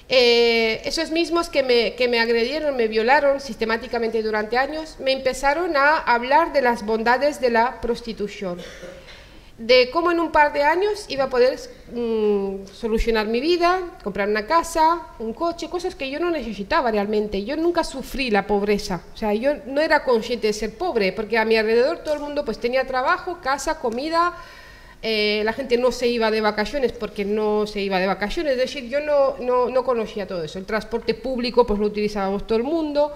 Speaker 2: Esos mismos que me agredieron, me violaron sistemáticamente durante años, me empezaron a hablar de las bondades de la prostitución, de cómo en un par de años iba a poder solucionar mi vida, comprar una casa, un coche, cosas que yo no necesitaba realmente. Yo nunca sufrí la pobreza, o sea, yo no era consciente de ser pobre, porque a mi alrededor todo el mundo pues tenía trabajo, casa, comida. La gente no se iba de vacaciones porque no se iba de vacaciones, es decir, yo no conocía todo eso. El transporte público pues lo utilizábamos todo el mundo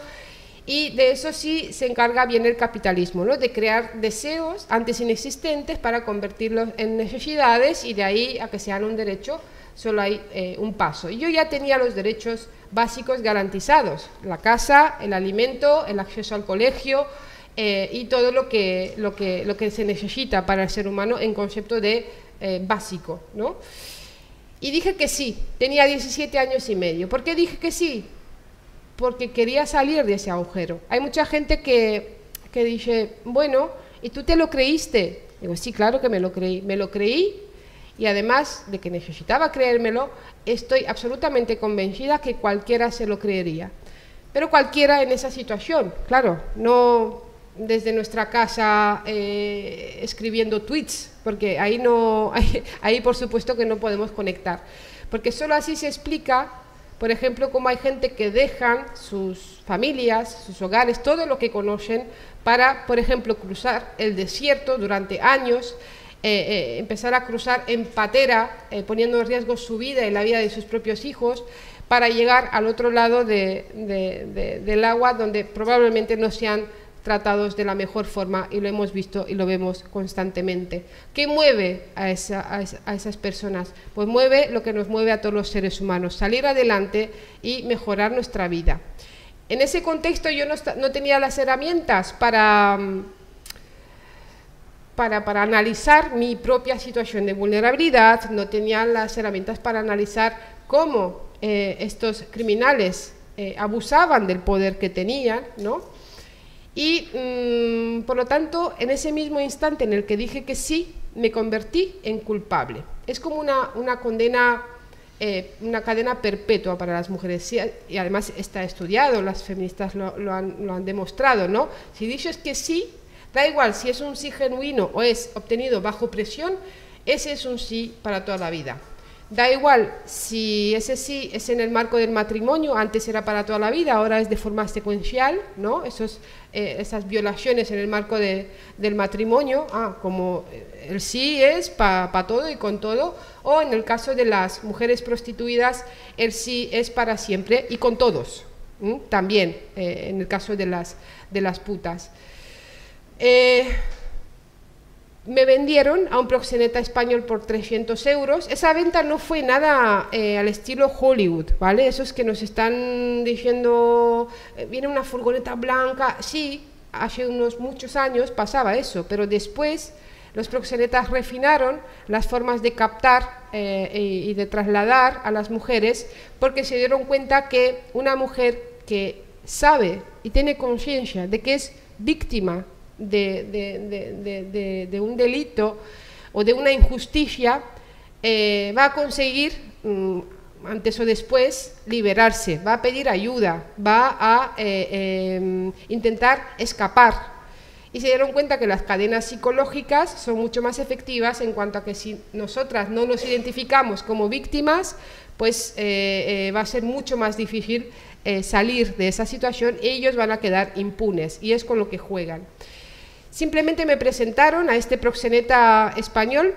Speaker 2: y de eso sí se encarga bien el capitalismo, ¿no? De crear deseos antes inexistentes para convertirlos en necesidades y de ahí a que sean un derecho solo hay un paso. Y yo ya tenía los derechos básicos garantizados, la casa, el alimento, el acceso al colegio, y todo lo que se necesita para el ser humano en concepto de básico, ¿no? Y dije que sí, tenía 17 años y medio. ¿Por qué dije que sí? Porque quería salir de ese agujero. Hay mucha gente que dice, bueno, ¿y tú te lo creíste? Digo, sí, claro que me lo creí y además de que necesitaba creérmelo, estoy absolutamente convencida que cualquiera se lo creería. Pero cualquiera en esa situación, claro, no desde nuestra casa escribiendo tweets, porque ahí por supuesto que no podemos conectar, porque solo así se explica, por ejemplo, cómo hay gente que dejan sus familias, sus hogares, todo lo que conocen para, por ejemplo, cruzar el desierto durante años, empezar a cruzar en patera, poniendo en riesgo su vida y la vida de sus propios hijos, para llegar al otro lado del agua, donde probablemente no sean tratados de la mejor forma, y lo hemos visto y lo vemos constantemente. ¿Qué mueve a esas personas? Pues mueve lo que nos mueve a todos los seres humanos, salir adelante y mejorar nuestra vida. En ese contexto yo no tenía las herramientas para analizar mi propia situación de vulnerabilidad, no tenía las herramientas para analizar cómo estos criminales abusaban del poder que tenían, ¿no? Y por lo tanto, en ese mismo instante en el que dije que sí, me convertí en culpable. Es como una condena, una cadena perpetua para las mujeres, y además está estudiado, las feministas lo han demostrado, ¿no? Si dices que sí, da igual si es un sí genuino o es obtenido bajo presión, ese es un sí para toda la vida. Da igual si ese sí es en el marco del matrimonio, antes era para toda la vida, ahora es de forma secuencial, ¿no? Esas violaciones en el marco del matrimonio, como el sí es para todo y con todo, o en el caso de las mujeres prostituidas, el sí es para siempre y con todos, también en el caso de las putas. Me vendieron a un proxeneta español por 300 euros. Esa venta no fue nada al estilo Hollywood, ¿vale? Esos que nos están diciendo, viene una furgoneta blanca. Sí, hace muchos años pasaba eso, pero después los proxenetas refinaron las formas de captar y de trasladar a las mujeres, porque se dieron cuenta que una mujer que sabe y tiene conciencia de que es víctima de un delito o de una injusticia, va a conseguir antes o después, liberarse, va a pedir ayuda, va a intentar escapar. Y se dieron cuenta que las cadenas psicológicas son mucho más efectivas en cuanto a que si nosotras no nos identificamos como víctimas, pues va a ser mucho más difícil salir de esa situación, ellos van a quedar impunes, y es con lo que juegan. Simplemente me presentaron a este proxeneta español.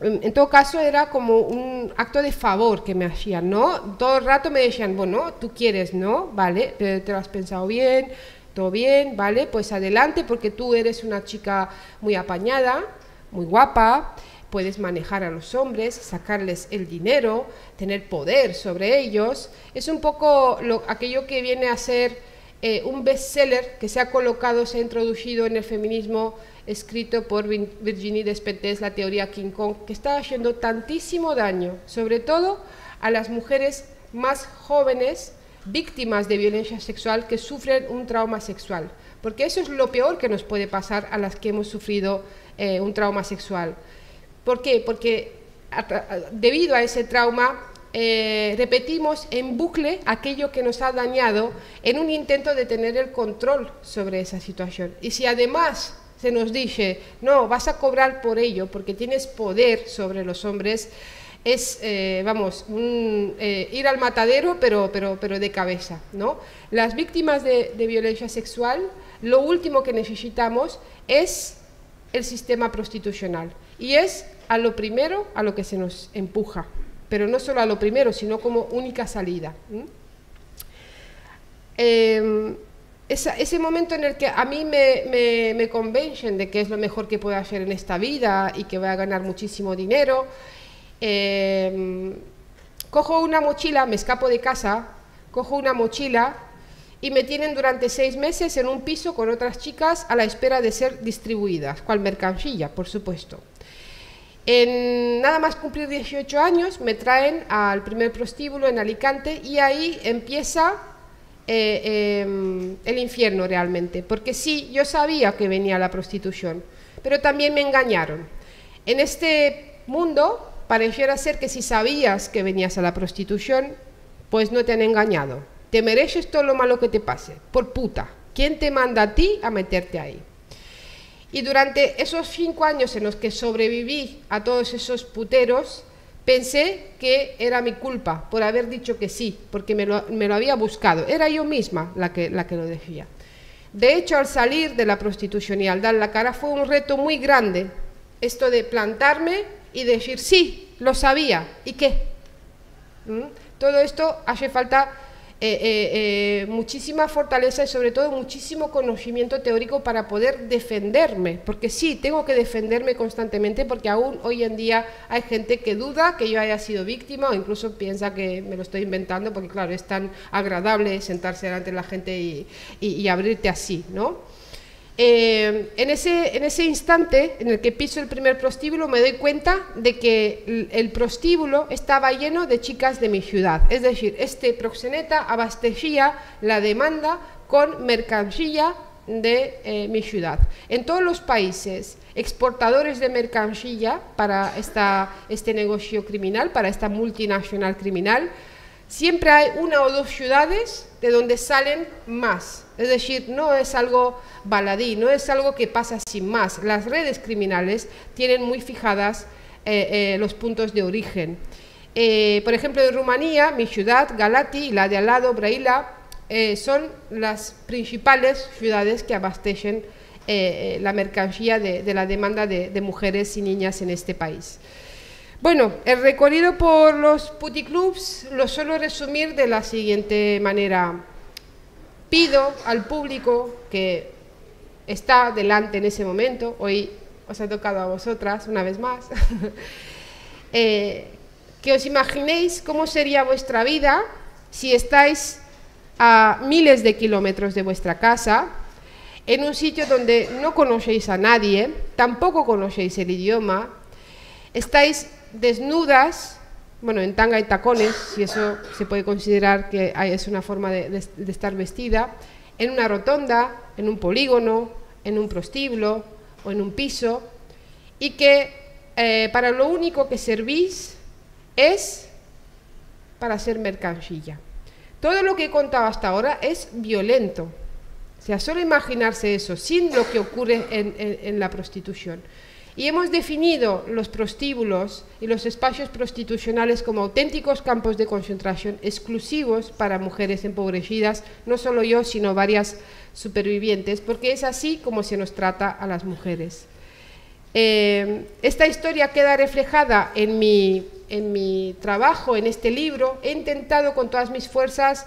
Speaker 2: En todo caso era como un acto de favor que me hacían, ¿no? Todo el rato me decían, bueno, tú quieres, ¿no? Vale, te lo has pensado bien, todo bien, vale, pues adelante, porque tú eres una chica muy apañada, muy guapa, puedes manejar a los hombres, sacarles el dinero, tener poder sobre ellos. Es un poco aquello que viene a ser un bestseller que se ha colocado, se ha introducido en el feminismo, escrito por Virginie Despentes, la teoría King Kong, que está haciendo tantísimo daño, sobre todo a las mujeres más jóvenes, víctimas de violencia sexual, que sufren un trauma sexual, porque eso es lo peor que nos puede pasar a las que hemos sufrido un trauma sexual. ¿Por qué? Porque debido a ese trauma repetimos en bucle aquello que nos ha dañado en un intento de tener el control sobre esa situación. Y si además se nos dice, no, vas a cobrar por ello porque tienes poder sobre los hombres, es, vamos, ir al matadero, pero de cabeza, ¿no? Las víctimas de violencia sexual, lo último que necesitamos es el sistema prostitucional, y es a lo primero a lo que se nos empuja, pero no solo a lo primero, sino como única salida. Ese momento en el que a mí me convencen de que es lo mejor que puedo hacer en esta vida y que voy a ganar muchísimo dinero, cojo una mochila, me escapo de casa, cojo una mochila y me tienen durante 6 meses en un piso con otras chicas a la espera de ser distribuidas, cual mercancía, por supuesto. En nada más cumplir 18 años me traen al primer prostíbulo en Alicante, y ahí empieza el infierno realmente, porque sí, yo sabía que venía la prostitución, pero también me engañaron. En este mundo pareciera ser que si sabías que venías a la prostitución, pues no te han engañado. Te mereces todo lo malo que te pase, por puta. ¿Quién te manda a ti a meterte ahí? Y durante esos 5 años en los que sobreviví a todos esos puteros, pensé que era mi culpa por haber dicho que sí, porque me lo había buscado. Era yo misma la que lo decía. De hecho, al salir de la prostitución y al dar la cara, fue un reto muy grande, esto de plantarme y decir, sí, lo sabía, ¿y qué? Todo esto hace falta muchísima fortaleza y sobre todo muchísimo conocimiento teórico para poder defenderme, porque sí, tengo que defenderme constantemente, porque aún hoy en día hay gente que duda que yo haya sido víctima, o incluso piensa que me lo estoy inventando, porque claro, es tan agradable sentarse delante de la gente y abrirte así, ¿no? En ese instante en el que piso el primer prostíbulo, me doy cuenta de que el prostíbulo estaba lleno de chicas de mi ciudad, es decir, este proxeneta abastecía la demanda con mercancía de mi ciudad. En todos los países exportadores de mercancía para este negocio criminal, para esta multinacional criminal, siempre hay 1 o 2 ciudades de donde salen más. Es decir, no es algo baladí, no es algo que pasa sin más. Las redes criminales tienen muy fijadas los puntos de origen. Por ejemplo, en Rumanía, mi ciudad, Galati, y la de al lado, Brăila, son las principales ciudades que abastecen la mercancía de la demanda de mujeres y niñas en este país. Bueno, el recorrido por los puticlubs lo suelo resumir de la siguiente manera. Pido al público que está delante en ese momento, hoy os ha tocado a vosotras una vez más, que os imaginéis cómo sería vuestra vida si estáis a miles de kilómetros de vuestra casa, en un sitio donde no conocéis a nadie, tampoco conocéis el idioma, estáis desnudas, bueno, en tanga y tacones, si eso se puede considerar que es una forma de estar vestida, en una rotonda, en un polígono, en un prostíbulo o en un piso, y que para lo único que servís es para ser mercancía. Todo lo que he contado hasta ahora es violento. O sea, solo imaginarse eso, sin lo que ocurre en la prostitución. Y hemos definido los prostíbulos y los espacios prostitucionales como auténticos campos de concentración exclusivos para mujeres empobrecidas, no solo yo, sino varias supervivientes, porque es así como se nos trata a las mujeres. Esta historia queda reflejada en mi trabajo, en este libro. He intentado con todas mis fuerzas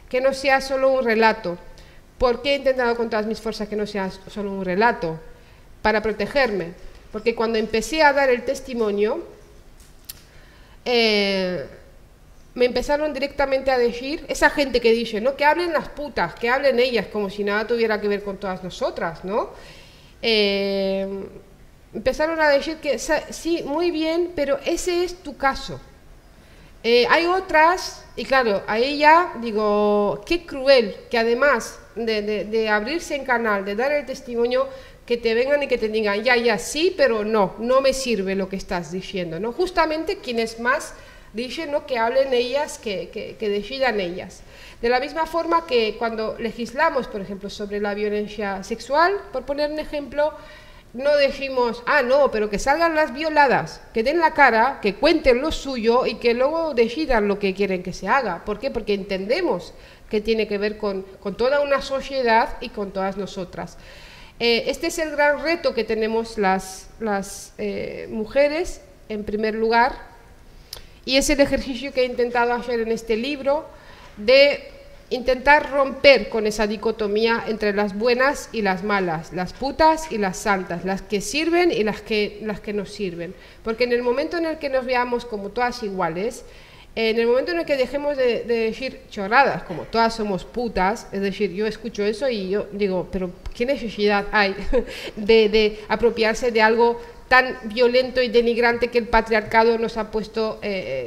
Speaker 2: que no sea solo un relato. ¿Por qué he intentado con todas mis fuerzas que no sea solo un relato? Para protegerme. Porque cuando empecé a dar el testimonio, me empezaron directamente a decir, esa gente que dice, ¿no?, que hablen las putas, que hablen ellas, como si nada tuviera que ver con todas nosotras, ¿no? Empezaron a decir que sí, muy bien, pero ese es tu caso. Hay otras, y claro, a ella digo, qué cruel, que además de abrirse en canal, de dar el testimonio, que te vengan y que te digan, ya, sí, pero no me sirve lo que estás diciendo, ¿no? Justamente quienes más dicen, ¿no?, que hablen ellas, que decidan ellas. De la misma forma que cuando legislamos, por ejemplo, sobre la violencia sexual, por poner un ejemplo, no decimos, no, pero que salgan las violadas, que den la cara, que cuenten lo suyo y que luego decidan lo que quieren que se haga. ¿Por qué? Porque entendemos que tiene que ver con toda una sociedad y con todas nosotras. Este es el gran reto que tenemos las mujeres, en primer lugar, y es el ejercicio que he intentado hacer en este libro, de intentar romper con esa dicotomía entre las buenas y las malas, las putas y las santas, las que sirven y las que no sirven. Porque en el momento en el que nos veamos como todas iguales, en el momento en el que dejemos de decir chorradas, como todas somos putas, es decir, yo escucho eso y yo digo, pero ¿qué necesidad hay de apropiarse de algo tan violento y denigrante que el patriarcado nos ha puesto,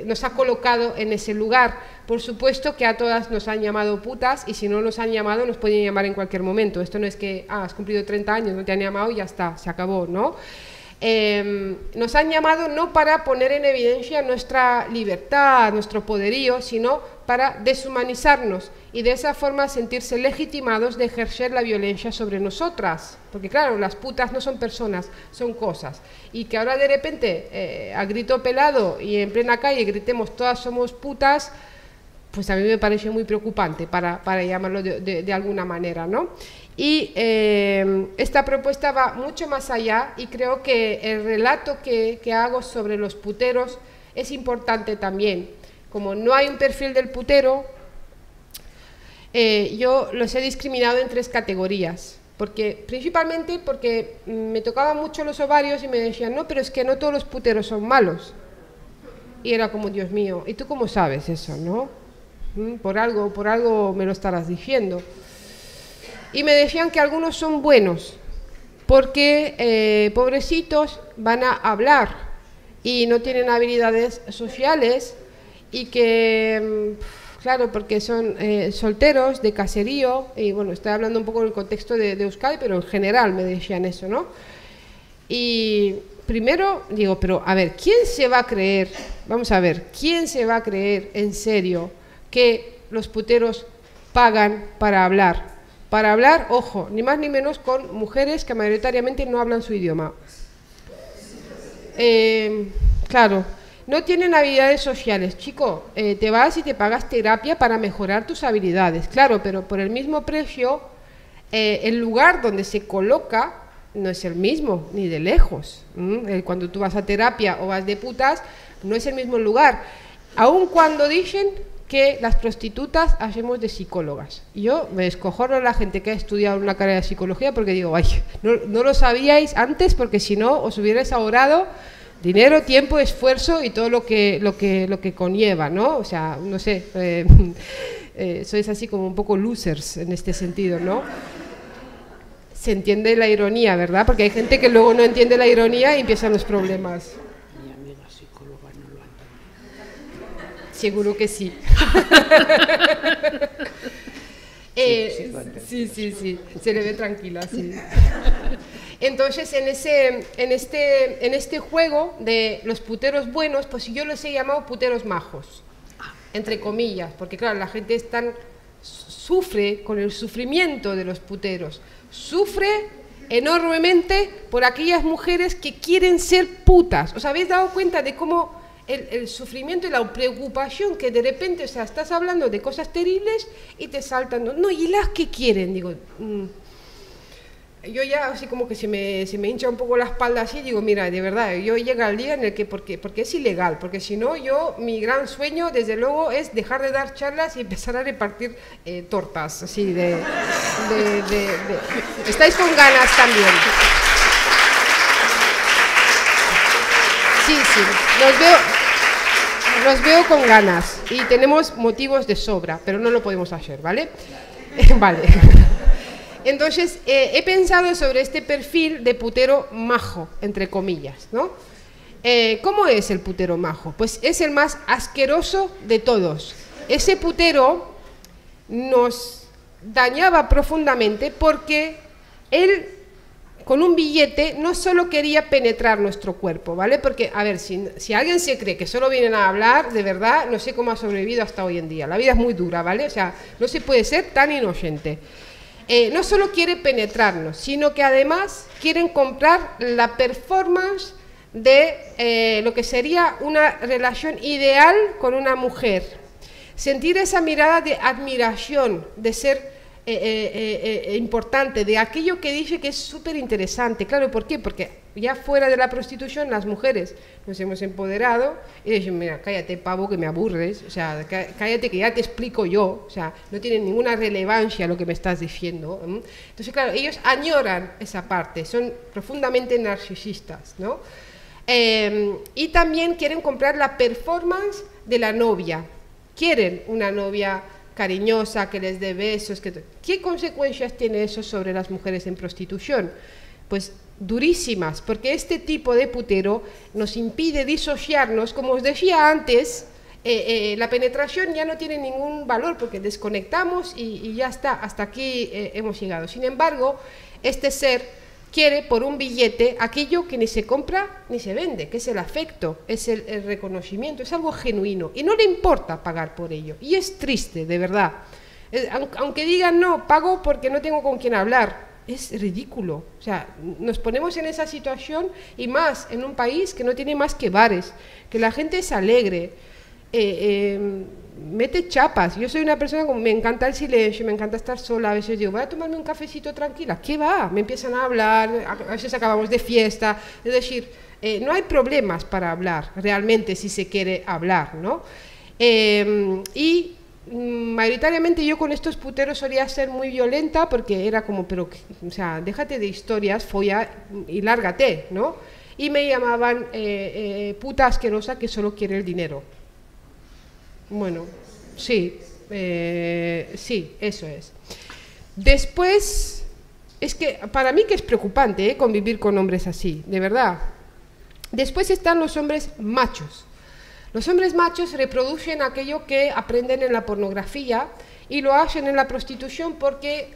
Speaker 2: nos ha colocado en ese lugar? Por supuesto que a todas nos han llamado putas, y si no nos han llamado nos pueden llamar en cualquier momento. Esto no es que has cumplido 30 años, no te han llamado y ya está, se acabó, ¿no? Nos han llamado no para poner en evidencia nuestra libertad, nuestro poderío, sino para deshumanizarnos y de esa forma sentirse legitimados de ejercer la violencia sobre nosotras, porque claro, las putas no son personas, son cosas, y que ahora de repente a grito pelado y en plena calle gritemos todas somos putas, pues a mí me parece muy preocupante para llamarlo de alguna manera, ¿no? Y esta propuesta va mucho más allá, y creo que el relato que hago sobre los puteros es importante también. Como no hay un perfil del putero, yo los he discriminado en 3 categorías. Principalmente porque me tocaban mucho los ovarios y me decían, no, pero es que no todos los puteros son malos. Y era como, Dios mío, ¿y tú cómo sabes eso, no? Por algo me lo estarás diciendo. Y me decían que algunos son buenos, porque pobrecitos van a hablar y no tienen habilidades sociales, y que, claro, porque son solteros, de caserío, y bueno, estoy hablando un poco en el contexto de Euskadi, pero en general me decían eso, ¿no? Y primero digo, pero a ver, ¿quién se va a creer, vamos a ver, quién se va a creer en serio que los puteros pagan para hablar? Para hablar, ojo, ni más ni menos con mujeres que mayoritariamente no hablan su idioma. Claro, no tienen habilidades sociales. Chico, te vas y te pagas terapia para mejorar tus habilidades. Claro, pero por el mismo precio, el lugar donde se coloca no es el mismo, ni de lejos. Cuando tú vas a terapia o vas de putas, no es el mismo lugar. Aun cuando dicen que las prostitutas hacemos de psicólogas. Yo me descojono a la gente que ha estudiado una carrera de psicología, porque digo, ay, no lo sabíais antes, porque si no os hubierais ahorrado dinero, tiempo, esfuerzo y todo lo que conlleva, ¿no? O sea, no sé, sois así como un poco losers en este sentido, ¿no? Se entiende la ironía, ¿verdad? Porque hay gente que luego no entiende la ironía y empiezan los problemas.
Speaker 1: Mi amiga psicóloga no lo entiende.
Speaker 2: Seguro que sí. Sí, se le ve tranquila, sí. Entonces, en este juego de los puteros buenos, pues yo los he llamado puteros majos. entre comillas, porque claro, la gente sufre con el sufrimiento de los puteros, sufre enormemente por aquellas mujeres que quieren ser putas. ¿Os habéis dado cuenta de cómo el sufrimiento y la preocupación que de repente, o sea, estás hablando de cosas terribles y te saltan, no, y las que quieren, digo, yo ya así como que se me hincha un poco la espalda así, digo, mira, de verdad, yo llega el día en el que, porque es ilegal, porque si no, mi gran sueño, desde luego, es dejar de dar charlas y empezar a repartir tortas, así Estáis con ganas también. Sí, los veo con ganas y tenemos motivos de sobra, pero no lo podemos hacer, ¿vale? Vale. Entonces, he pensado sobre este perfil de putero majo, entre comillas, ¿no? ¿Cómo es el putero majo? Pues es el más asqueroso de todos. Ese putero nos dañaba profundamente porque él, con un billete, no solo quería penetrar nuestro cuerpo, ¿vale? Porque, a ver, si alguien se cree que solo vienen a hablar, de verdad, no sé cómo ha sobrevivido hasta hoy en día. La vida es muy dura, ¿vale? O sea, no se puede ser tan inocente. No solo quiere penetrarnos, sino que además quieren comprar la performance de lo que sería una relación ideal con una mujer. Sentir esa mirada de admiración, de ser importante, de aquello que dice que es súper interesante. Claro, ¿por qué? Porque ya fuera de la prostitución las mujeres nos hemos empoderado y dicen, mira, cállate pavo que me aburres, o sea, cállate que ya te explico yo, o sea, no tiene ninguna relevancia lo que me estás diciendo. Entonces, claro, ellos añoran esa parte, son profundamente narcisistas, ¿no? Y también quieren comprar la performance de la novia, quieren una novia cariñosa, que les dé besos. ¿Qué consecuencias tiene eso sobre las mujeres en prostitución? Pues durísimas, porque este tipo de putero nos impide disociarnos. Como os decía antes, la penetración ya no tiene ningún valor porque desconectamos y ya está, hasta aquí hemos llegado. Sin embargo, este ser quiere por un billete aquello que ni se compra ni se vende, que es el afecto, es el reconocimiento, es algo genuino y no le importa pagar por ello. Y es triste, de verdad. Aunque digan, no, pago porque no tengo con quién hablar, es ridículo. O sea, nos ponemos en esa situación y más en un país que no tiene más que bares, que la gente es alegre, mete chapas. Yo soy una persona que me encanta el silencio, me encanta estar sola. A veces digo, voy a tomarme un cafecito tranquila. ¿Qué va? Me empiezan a hablar, a veces acabamos de fiesta. Es decir, no hay problemas para hablar, realmente, si se quiere hablar, ¿no? Y mayoritariamente yo con estos puteros solía ser muy violenta porque era como, pero, o sea, déjate de historias, folla y lárgate, ¿no? Y me llamaban puta asquerosa que solo quiere el dinero. Bueno, sí, sí, eso es. Después, es que para mí que es preocupante convivir con hombres así, de verdad. Después están los hombres machos. Los hombres machos reproducen aquello que aprenden en la pornografía y lo hacen en la prostitución porque,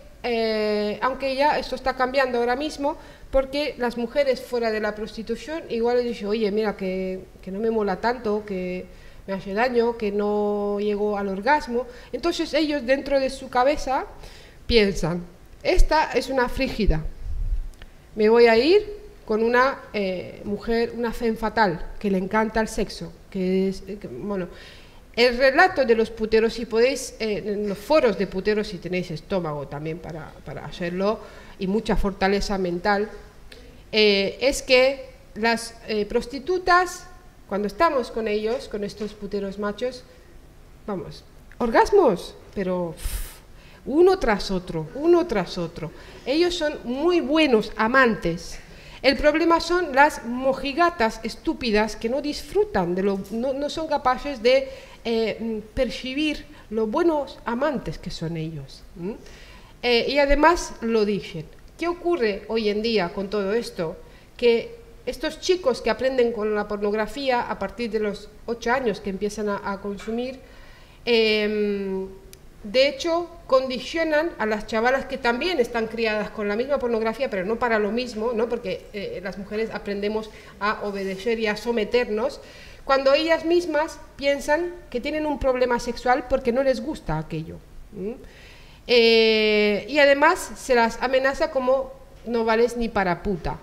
Speaker 2: aunque ya esto está cambiando ahora mismo, porque las mujeres fuera de la prostitución igual les dicen, oye, mira, que no me mola tanto, que me hace daño, que no llego al orgasmo. Entonces ellos dentro de su cabeza piensan, esta es una frígida, me voy a ir con una mujer, una femme fatale, que le encanta el sexo, bueno, el relato de los puteros, si podéis, en los foros de puteros, si tenéis estómago también para hacerlo, y mucha fortaleza mental, es que las prostitutas, cuando estamos con ellos, con estos puteros machos, vamos, orgasmos, pero uno tras otro, uno tras otro. Ellos son muy buenos amantes. El problema son las mojigatas estúpidas que no disfrutan, no son capaces de percibir lo buenos amantes que son ellos. Y además lo dicen. ¿Qué ocurre hoy en día con todo esto? Que estos chicos que aprenden con la pornografía a partir de los 8 años que empiezan a consumir, de hecho, condicionan a las chavalas que también están criadas con la misma pornografía, pero no para lo mismo, ¿no? Porque las mujeres aprendemos a obedecer y a someternos, cuando ellas mismas piensan que tienen un problema sexual porque no les gusta aquello. Y además se las amenaza como no vales ni para puta,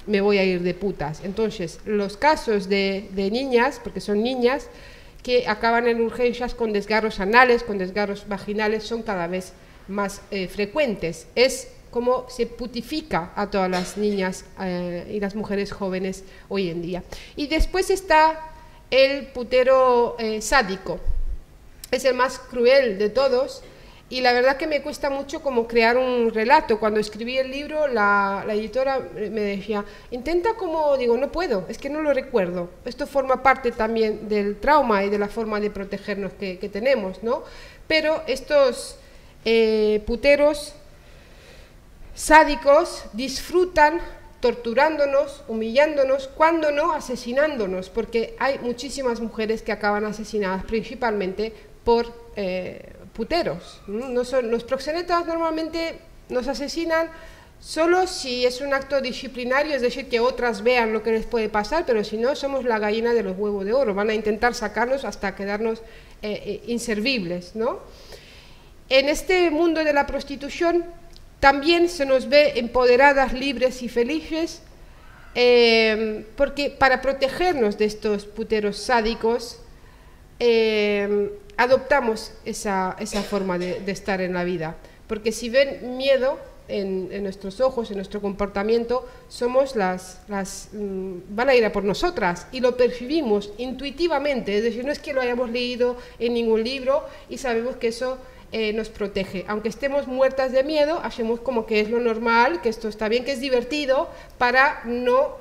Speaker 2: me voy a ir de putas. Entonces, los casos de niñas, porque son niñas, que acaban en urgencias con desgarros anales, con desgarros vaginales, son cada vez más frecuentes. Es como se putifica a todas las niñas y las mujeres jóvenes hoy en día. Y después está el putero sádico. Es el más cruel de todos. Y la verdad que me cuesta mucho como crear un relato. Cuando escribí el libro, la editora me decía, intenta como, digo, no puedo, es que no lo recuerdo. Esto forma parte también del trauma y de la forma de protegernos que tenemos, ¿no? Pero estos puteros sádicos disfrutan torturándonos, humillándonos, cuando no asesinándonos, porque hay muchísimas mujeres que acaban asesinadas principalmente por puteros. Los proxenetas normalmente nos asesinan solo si es un acto disciplinario, es decir, que otras vean lo que les puede pasar, pero si no, somos la gallina de los huevos de oro, van a intentar sacarnos hasta quedarnos inservibles, ¿no? En este mundo de la prostitución también se nos ve empoderadas, libres y felices, porque para protegernos de estos puteros sádicos, adoptamos esa forma de estar en la vida, porque si ven miedo en nuestros ojos, en nuestro comportamiento, somos van a ir a por nosotras y lo percibimos intuitivamente, es decir, no es que lo hayamos leído en ningún libro y sabemos que eso nos protege. Aunque estemos muertas de miedo, hacemos como que es lo normal, que esto está bien, que es divertido, para no...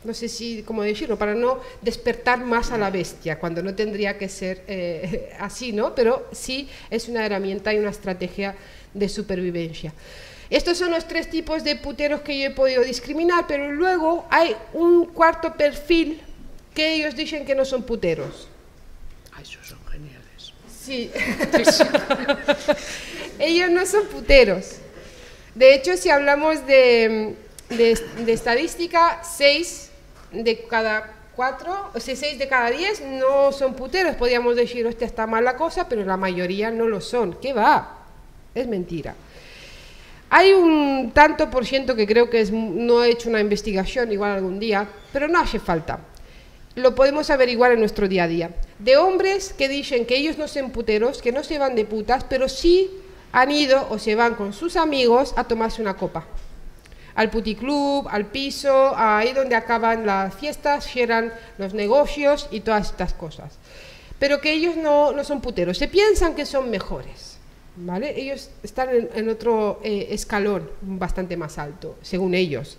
Speaker 2: no sé si, cómo decirlo, para no despertar más a la bestia, cuando no tendría que ser así, ¿no? Pero sí es una herramienta y una estrategia de supervivencia. Estos son los 3 tipos de puteros que yo he podido discriminar, pero luego hay un cuarto perfil que ellos dicen que no son puteros.
Speaker 1: Ay, esos son geniales.
Speaker 2: Sí. Ellos no son puteros. De hecho, si hablamos de estadística, 6 de cada 4, o sea, 6 de cada 10 no son puteros. Podríamos decir, hostia, está mal la cosa, pero la mayoría no lo son. ¿Qué va? Es mentira. Hay un tanto por ciento que creo que no he hecho una investigación, igual algún día, pero no hace falta. Lo podemos averiguar en nuestro día a día. De hombres que dicen que ellos no son puteros, que no se van de putas, pero sí han ido o se van con sus amigos a tomarse una copa. Al puticlub, al piso, ahí donde acaban las fiestas, cierran los negocios y todas estas cosas. Pero que ellos no son puteros, se piensan que son mejores, ¿vale? Ellos están en otro escalón bastante más alto, según ellos.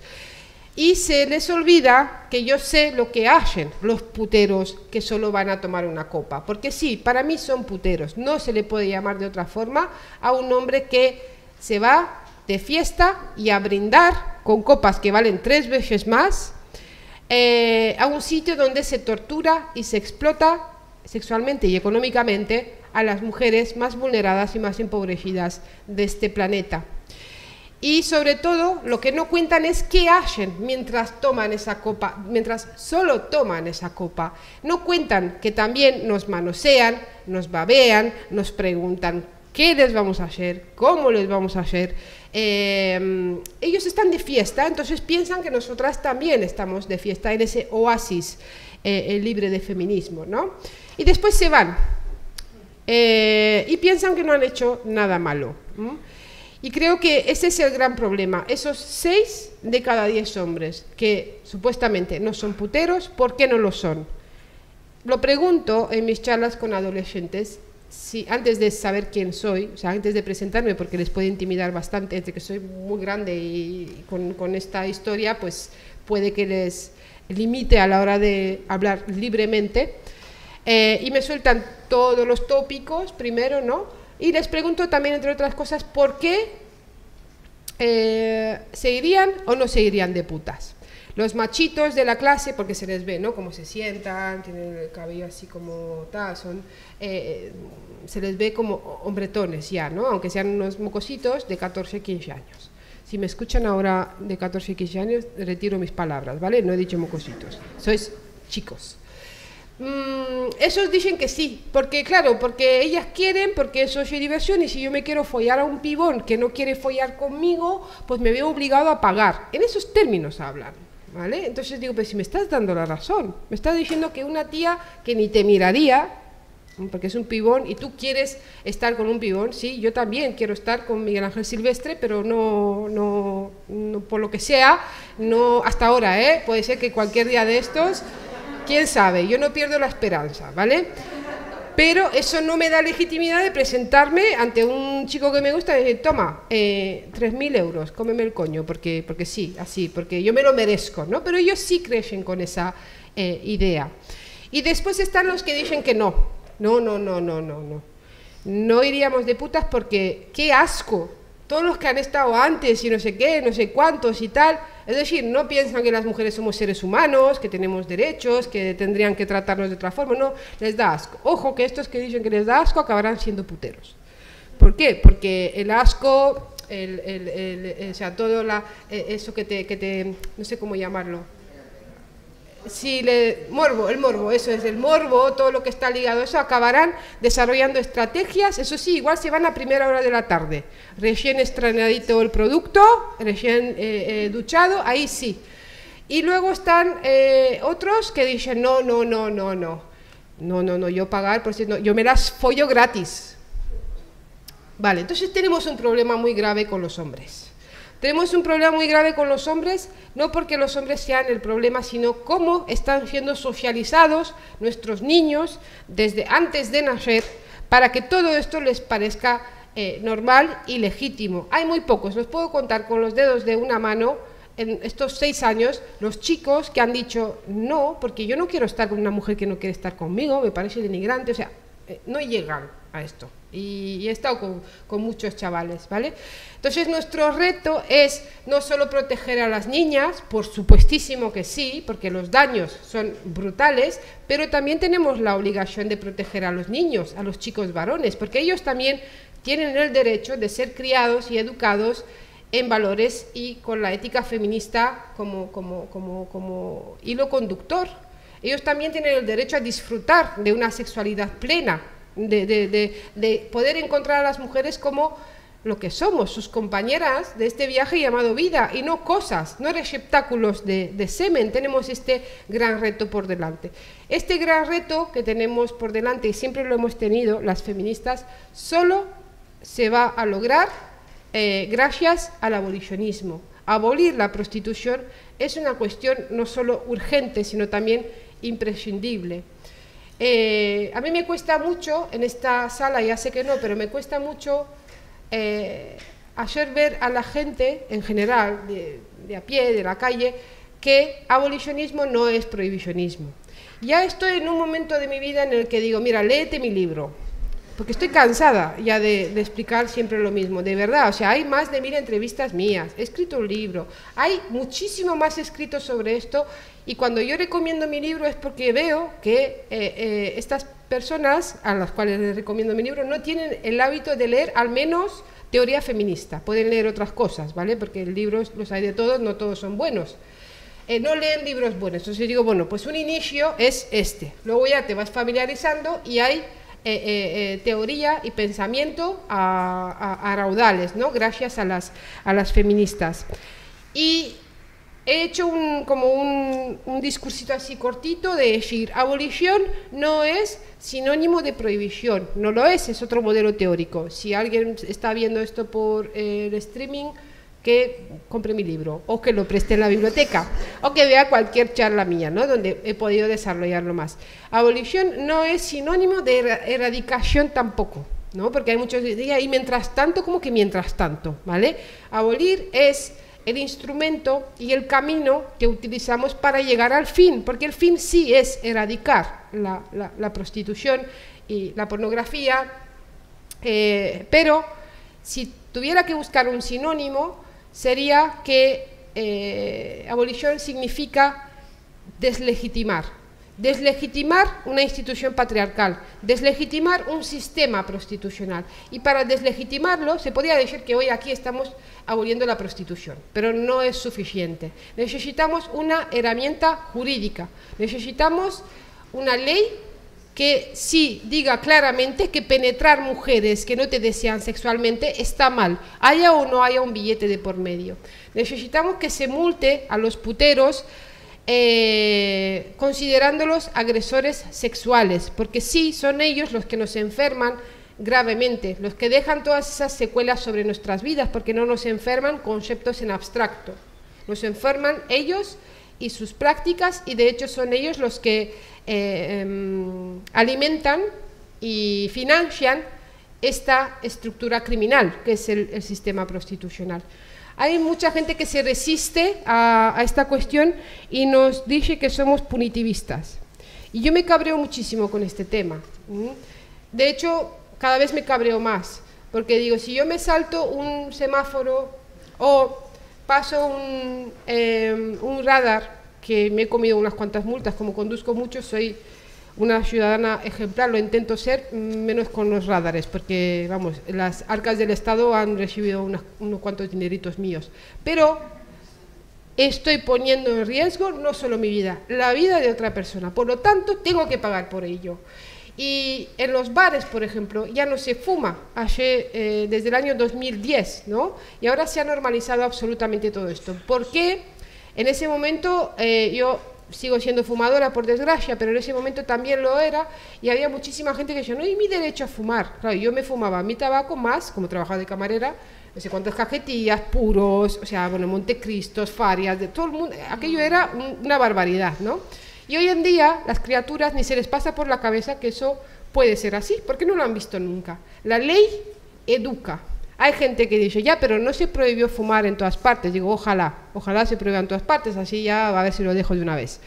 Speaker 2: Y se les olvida que yo sé lo que hacen los puteros que solo van a tomar una copa. Porque sí, para mí son puteros, no se le puede llamar de otra forma a un hombre que se va de fiesta y a brindar con copas que valen 3 veces más a un sitio donde se tortura y se explota sexualmente y económicamente a las mujeres más vulneradas y más empobrecidas de este planeta. Y sobre todo lo que no cuentan es qué hacen mientras toman esa copa, mientras solo toman esa copa. No cuentan que también nos manosean, nos babean, nos preguntan qué les vamos a hacer, cómo les vamos a hacer. Ellos están de fiesta, entonces piensan que nosotras también estamos de fiesta en ese oasis libre de feminismo, ¿no? Y después se van y piensan que no han hecho nada malo. Y creo que ese es el gran problema, esos 6 de cada 10 hombres que supuestamente no son puteros, ¿por qué no lo son? Lo pregunto en mis charlas con adolescentes. Sí, antes de saber quién soy, o sea, antes de presentarme, porque les puede intimidar bastante, entre que soy muy grande y con esta historia, pues puede que les limite a la hora de hablar libremente, y me sueltan todos los tópicos primero, ¿no? Y les pregunto también, entre otras cosas, ¿por qué se irían o no se irían de putas? Los machitos de la clase, porque se les ve, ¿no? Cómo se sientan, tienen el cabello así como tal, se les ve como hombretones ya, ¿no? Aunque sean unos mocositos de 14, 15 años. Si me escuchan ahora de 14, 15 años, retiro mis palabras, ¿vale? No he dicho mocositos. Sois chicos. Esos dicen que sí, porque claro, porque ellas quieren, porque eso es diversión, y si yo me quiero follar a un pibón que no quiere follar conmigo, pues me veo obligado a pagar. En esos términos hablan, ¿vale? Entonces digo, pues si me estás dando la razón, me estás diciendo que una tía que ni te miraría, porque es un pibón, y tú quieres estar con un pibón, sí, yo también quiero estar con Miguel Ángel Silvestre, pero no por lo que sea, no hasta ahora, puede ser que cualquier día de estos... ¿Quién sabe? Yo no pierdo la esperanza, ¿vale? Pero eso no me da legitimidad de presentarme ante un chico que me gusta y decir, toma, 3.000 euros, cómeme el coño, porque sí, así, porque yo me lo merezco, ¿no? Pero ellos sí crecen con esa idea. Y después están los que dicen que no. No iríamos de putas porque qué asco. Todos los que han estado antes y no sé qué, no sé cuántos y tal, es decir, no piensan que las mujeres somos seres humanos, que tenemos derechos, que tendrían que tratarnos de otra forma, no, les da asco. Ojo que estos que dicen que les da asco acabarán siendo puteros. ¿Por qué? Porque el asco, o sea, todo eso que te, no sé cómo llamarlo, si el morbo, eso es el morbo, todo lo que está ligado a eso, acabarán desarrollando estrategias, eso sí, igual se van a primera hora de la tarde, recién estrenadito el producto, recién duchado, ahí sí. Y luego están otros que dicen, no, yo pagar, por cierto, yo me las follo gratis. Vale, entonces tenemos un problema muy grave con los hombres. Tenemos un problema muy grave con los hombres, no porque los hombres sean el problema, sino cómo están siendo socializados nuestros niños desde antes de nacer para que todo esto les parezca normal y legítimo. Hay muy pocos, los puedo contar con los dedos de una mano en estos 6 años, los chicos que han dicho no, porque yo no quiero estar con una mujer que no quiere estar conmigo, me parece denigrante, o sea, no llegan a esto. Y he estado con muchos chavales, ¿vale? Entonces nuestro reto es no solo proteger a las niñas, por supuestísimo que sí, porque los daños son brutales, pero también tenemos la obligación de proteger a los niños, a los chicos varones, porque ellos también tienen el derecho de ser criados y educados en valores y con la ética feminista como hilo conductor. Ellos también tienen el derecho a disfrutar de una sexualidad plena, de poder encontrar a las mujeres como lo que somos, sus compañeras de este viaje llamado vida, y no cosas, no receptáculos de semen. Tenemos este gran reto por delante. Este gran reto que tenemos por delante, y siempre lo hemos tenido las feministas, solo se va a lograr gracias al abolicionismo. Abolir la prostitución es una cuestión no solo urgente, sino también imprescindible. A mí me cuesta mucho, en esta sala ya sé que no, pero me cuesta mucho hacer ver a la gente en general, de a pie, de la calle, que abolicionismo no es prohibicionismo. Ya estoy en un momento de mi vida en el que digo, mira, léete mi libro, porque estoy cansada ya de explicar siempre lo mismo, de verdad. O sea, hay más de 1000 entrevistas mías, he escrito un libro, hay muchísimo más escrito sobre esto, y cuando yo recomiendo mi libro es porque veo que estas personas a las cuales les recomiendo mi libro no tienen el hábito de leer al menos teoría feminista. Pueden leer otras cosas, ¿vale? Porque libros los hay de todos, no todos son buenos. No leen libros buenos. Entonces digo, bueno, pues un inicio es este. Luego ya te vas familiarizando y hay teoría y pensamiento a raudales, ¿no? Gracias a las feministas. Y he hecho un discursito así cortito de decir, abolición no es sinónimo de prohibición, no lo es otro modelo teórico. Si alguien está viendo esto por el streaming, que compre mi libro, o que lo preste en la biblioteca, o que vea cualquier charla mía, ¿no? Donde he podido desarrollarlo más. Abolición no es sinónimo de erradicación tampoco, ¿no? Porque hay muchos que dicen, y mientras tanto, ¿cómo que mientras tanto? ¿Vale? Abolir es el instrumento y el camino que utilizamos para llegar al fin, porque el fin sí es erradicar la prostitución y la pornografía, pero si tuviera que buscar un sinónimo, sería que abolición significa deslegitimar, deslegitimar una institución patriarcal, deslegitimar un sistema prostitucional. Y para deslegitimarlo se podría decir que hoy aquí estamos aboliendo la prostitución, pero no es suficiente. Necesitamos una herramienta jurídica, necesitamos una ley que sí diga claramente que penetrar mujeres que no te desean sexualmente está mal, haya o no haya un billete de por medio. Necesitamos que se multe a los puteros considerándolos agresores sexuales, porque sí, son ellos los que nos enferman gravemente, los que dejan todas esas secuelas sobre nuestras vidas, porque no nos enferman conceptos en abstracto, nos enferman ellos y sus prácticas, y de hecho son ellos los que alimentan y financian esta estructura criminal que es el sistema prostitucional. Hay mucha gente que se resiste a esta cuestión y nos dice que somos punitivistas. Y yo me cabreo muchísimo con este tema. De hecho, cada vez me cabreo más, porque digo, si yo me salto un semáforo o paso un radar, que me he comido unas cuantas multas, como conduzco mucho, soy una ciudadana ejemplar, lo intento ser, menos con los radares, porque, vamos, las arcas del Estado han recibido unos cuantos dineritos míos. Pero estoy poniendo en riesgo no solo mi vida, la vida de otra persona. Por lo tanto, tengo que pagar por ello. Y en los bares, por ejemplo, ya no se fuma desde el año 2010, ¿no? Y ahora se ha normalizado absolutamente todo esto. ¿Por qué? En ese momento yo sigo siendo fumadora, por desgracia, pero en ese momento también lo era, y había muchísima gente que decía, no hay mi derecho a fumar. Claro, yo me fumaba mi tabaco más, como trabajaba de camarera, no sé cuántas cajetillas, puros, o sea, bueno, Montecristos, Farias, de todo el mundo, aquello era una barbaridad, ¿no? Y hoy en día las criaturas ni se les pasa por la cabeza que eso puede ser así, porque no lo han visto nunca. La ley educa. Hay gente que dice, ya, pero no se prohibió fumar en todas partes. Digo, ojalá se prohíba en todas partes, así ya a ver si lo dejo de una vez.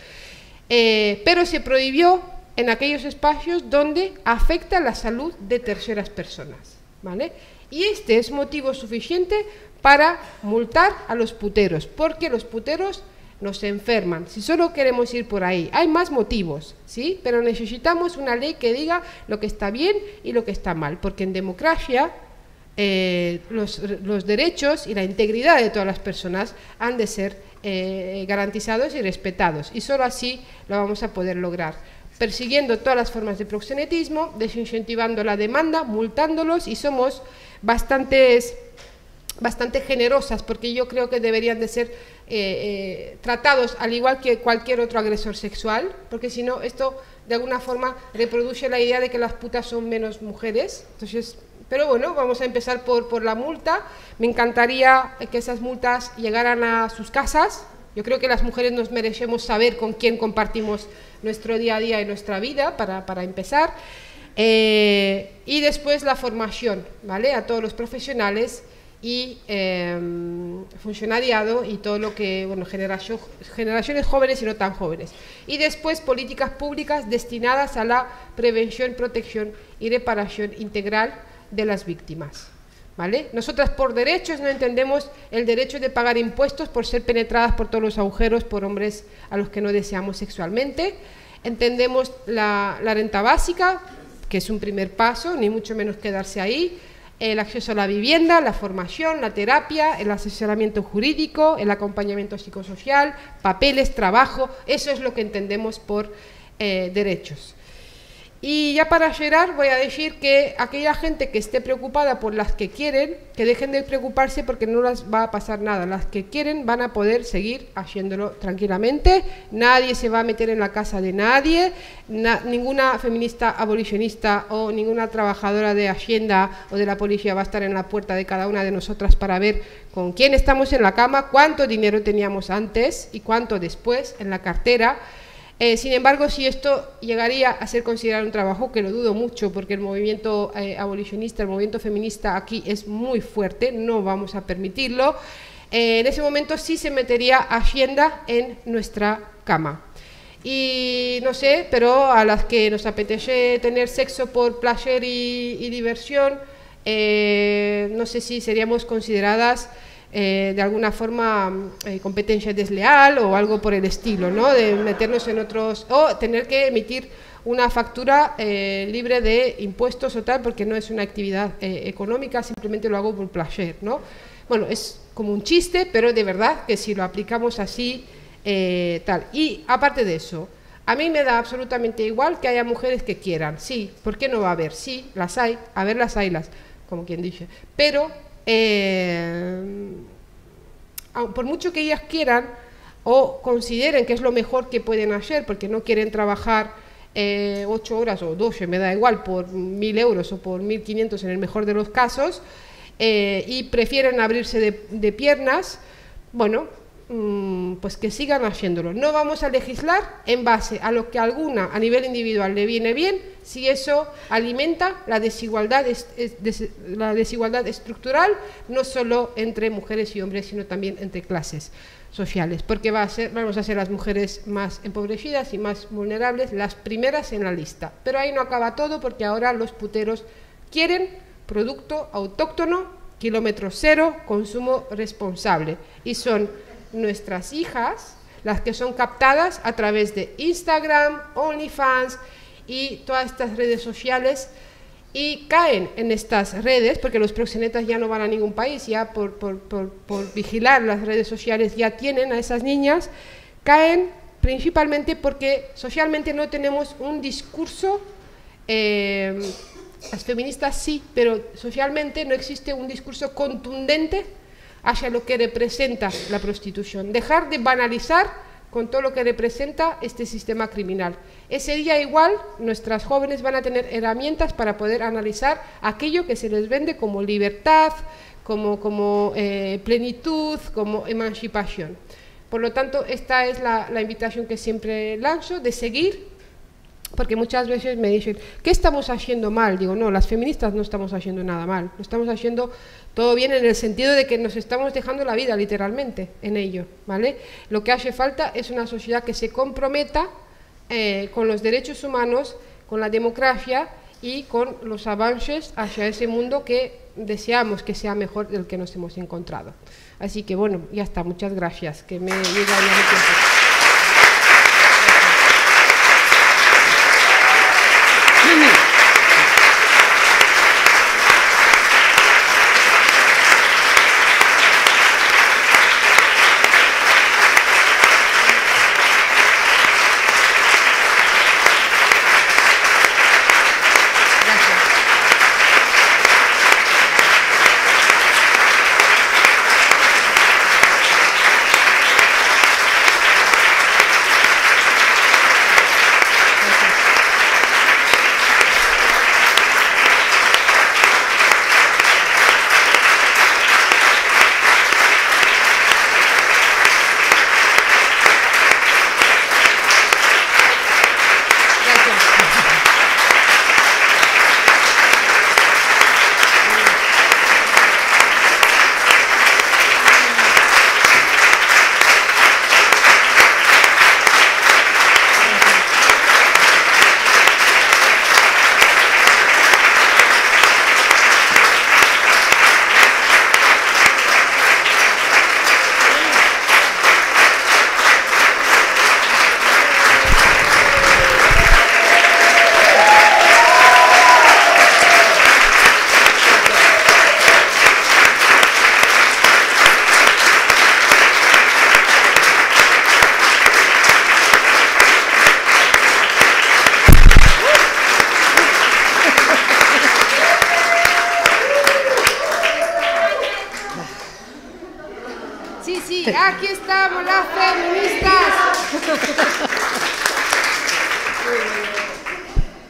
Speaker 2: Pero se prohibió en aquellos espacios donde afecta la salud de terceras personas, ¿vale? Y este es motivo suficiente para multar a los puteros, porque los puteros nos enferman. Si solo queremos ir por ahí, hay más motivos, ¿sí? Pero necesitamos una ley que diga lo que está bien y lo que está mal, porque en democracia los derechos y la integridad de todas las personas han de ser garantizados y respetados, y solo así lo vamos a poder lograr, persiguiendo todas las formas de proxenetismo, desincentivando la demanda, multándolos, y somos bastante generosas, porque yo creo que deberían de ser tratados al igual que cualquier otro agresor sexual, porque si no, esto de alguna forma reproduce la idea de que las putas son menos mujeres. Entonces, pero bueno, vamos a empezar por la multa. Me encantaría que esas multas llegaran a sus casas. Yo creo que las mujeres nos merecemos saber con quién compartimos nuestro día a día y nuestra vida, para empezar. Y después la formación, ¿vale? A todos los profesionales y funcionariado y todo lo que, bueno, generaciones jóvenes y no tan jóvenes. Y después políticas públicas destinadas a la prevención, protección y reparación integral de las víctimas, ¿vale? Nosotras por derechos no entendemos el derecho de pagar impuestos por ser penetradas por todos los agujeros por hombres a los que no deseamos sexualmente. Entendemos la renta básica, que es un primer paso, ni mucho menos quedarse ahí. El acceso a la vivienda, la formación, la terapia, el asesoramiento jurídico, el acompañamiento psicosocial, papeles, trabajo, eso es lo que entendemos por derechos. Y ya para cerrar voy a decir que aquella gente que esté preocupada por las que quieren, que dejen de preocuparse, porque no les va a pasar nada. Las que quieren van a poder seguir haciéndolo tranquilamente, nadie se va a meter en la casa de nadie, ninguna feminista abolicionista o ninguna trabajadora de Hacienda o de la policía va a estar en la puerta de cada una de nosotras para ver con quién estamos en la cama, cuánto dinero teníamos antes y cuánto después en la cartera. Sin embargo, si esto llegaría a ser considerado un trabajo, que lo dudo mucho, porque el movimiento abolicionista, el movimiento feminista aquí es muy fuerte, no vamos a permitirlo, en ese momento sí se metería Hacienda en nuestra cama. Y no sé, pero a las que nos apetece tener sexo por placer y diversión, no sé si seríamos consideradas de alguna forma competencia desleal o algo por el estilo, ¿no? De meternos en otros, o tener que emitir una factura libre de impuestos o tal, porque no es una actividad económica, simplemente lo hago por placer, ¿no? Bueno, es como un chiste, pero de verdad que si lo aplicamos así, tal. Y aparte de eso, a mí me da absolutamente igual que haya mujeres que quieran, sí, ¿por qué no va a haber? Sí, las hay, a ver, las haylas, como quien dice, pero por mucho que ellas quieran o consideren que es lo mejor que pueden hacer, porque no quieren trabajar 8 horas o 12, me da igual, por 1.000 euros o por 1.500 en el mejor de los casos, y prefieren abrirse de piernas, bueno, pues que sigan haciéndolo. No vamos a legislar en base a lo que a alguna a nivel individual le viene bien, si eso alimenta la desigualdad estructural, no solo entre mujeres y hombres, sino también entre clases sociales, porque vamos a ser las mujeres más empobrecidas y más vulnerables las primeras en la lista. Pero ahí no acaba todo, porque ahora los puteros quieren producto autóctono, kilómetro cero, consumo responsable, y son nuestras hijas las que son captadas a través de Instagram, OnlyFans y todas estas redes sociales, y caen en estas redes, porque los proxenetas ya no van a ningún país, ya por vigilar las redes sociales ya tienen a esas niñas, caen principalmente porque socialmente no tenemos un discurso, las feministas sí, pero socialmente no existe un discurso contundente hacia lo que representa la prostitución. Dejar de banalizar con todo lo que representa este sistema criminal. Ese día igual nuestras jóvenes van a tener herramientas para poder analizar aquello que se les vende como libertad, como plenitud, como emancipación. Por lo tanto, esta es la invitación que siempre lanzo, de seguir, porque muchas veces me dicen, ¿qué estamos haciendo mal? Digo, no, las feministas no estamos haciendo nada mal, lo estamos haciendo todo bien en el sentido de que nos estamos dejando la vida literalmente en ello, ¿vale? Lo que hace falta es una sociedad que se comprometa con los derechos humanos, con la democracia y con los avances hacia ese mundo que deseamos que sea mejor del que nos hemos encontrado. Así que bueno, ya está, muchas gracias, que me llega ya el tiempo. Sí, aquí estamos las feministas.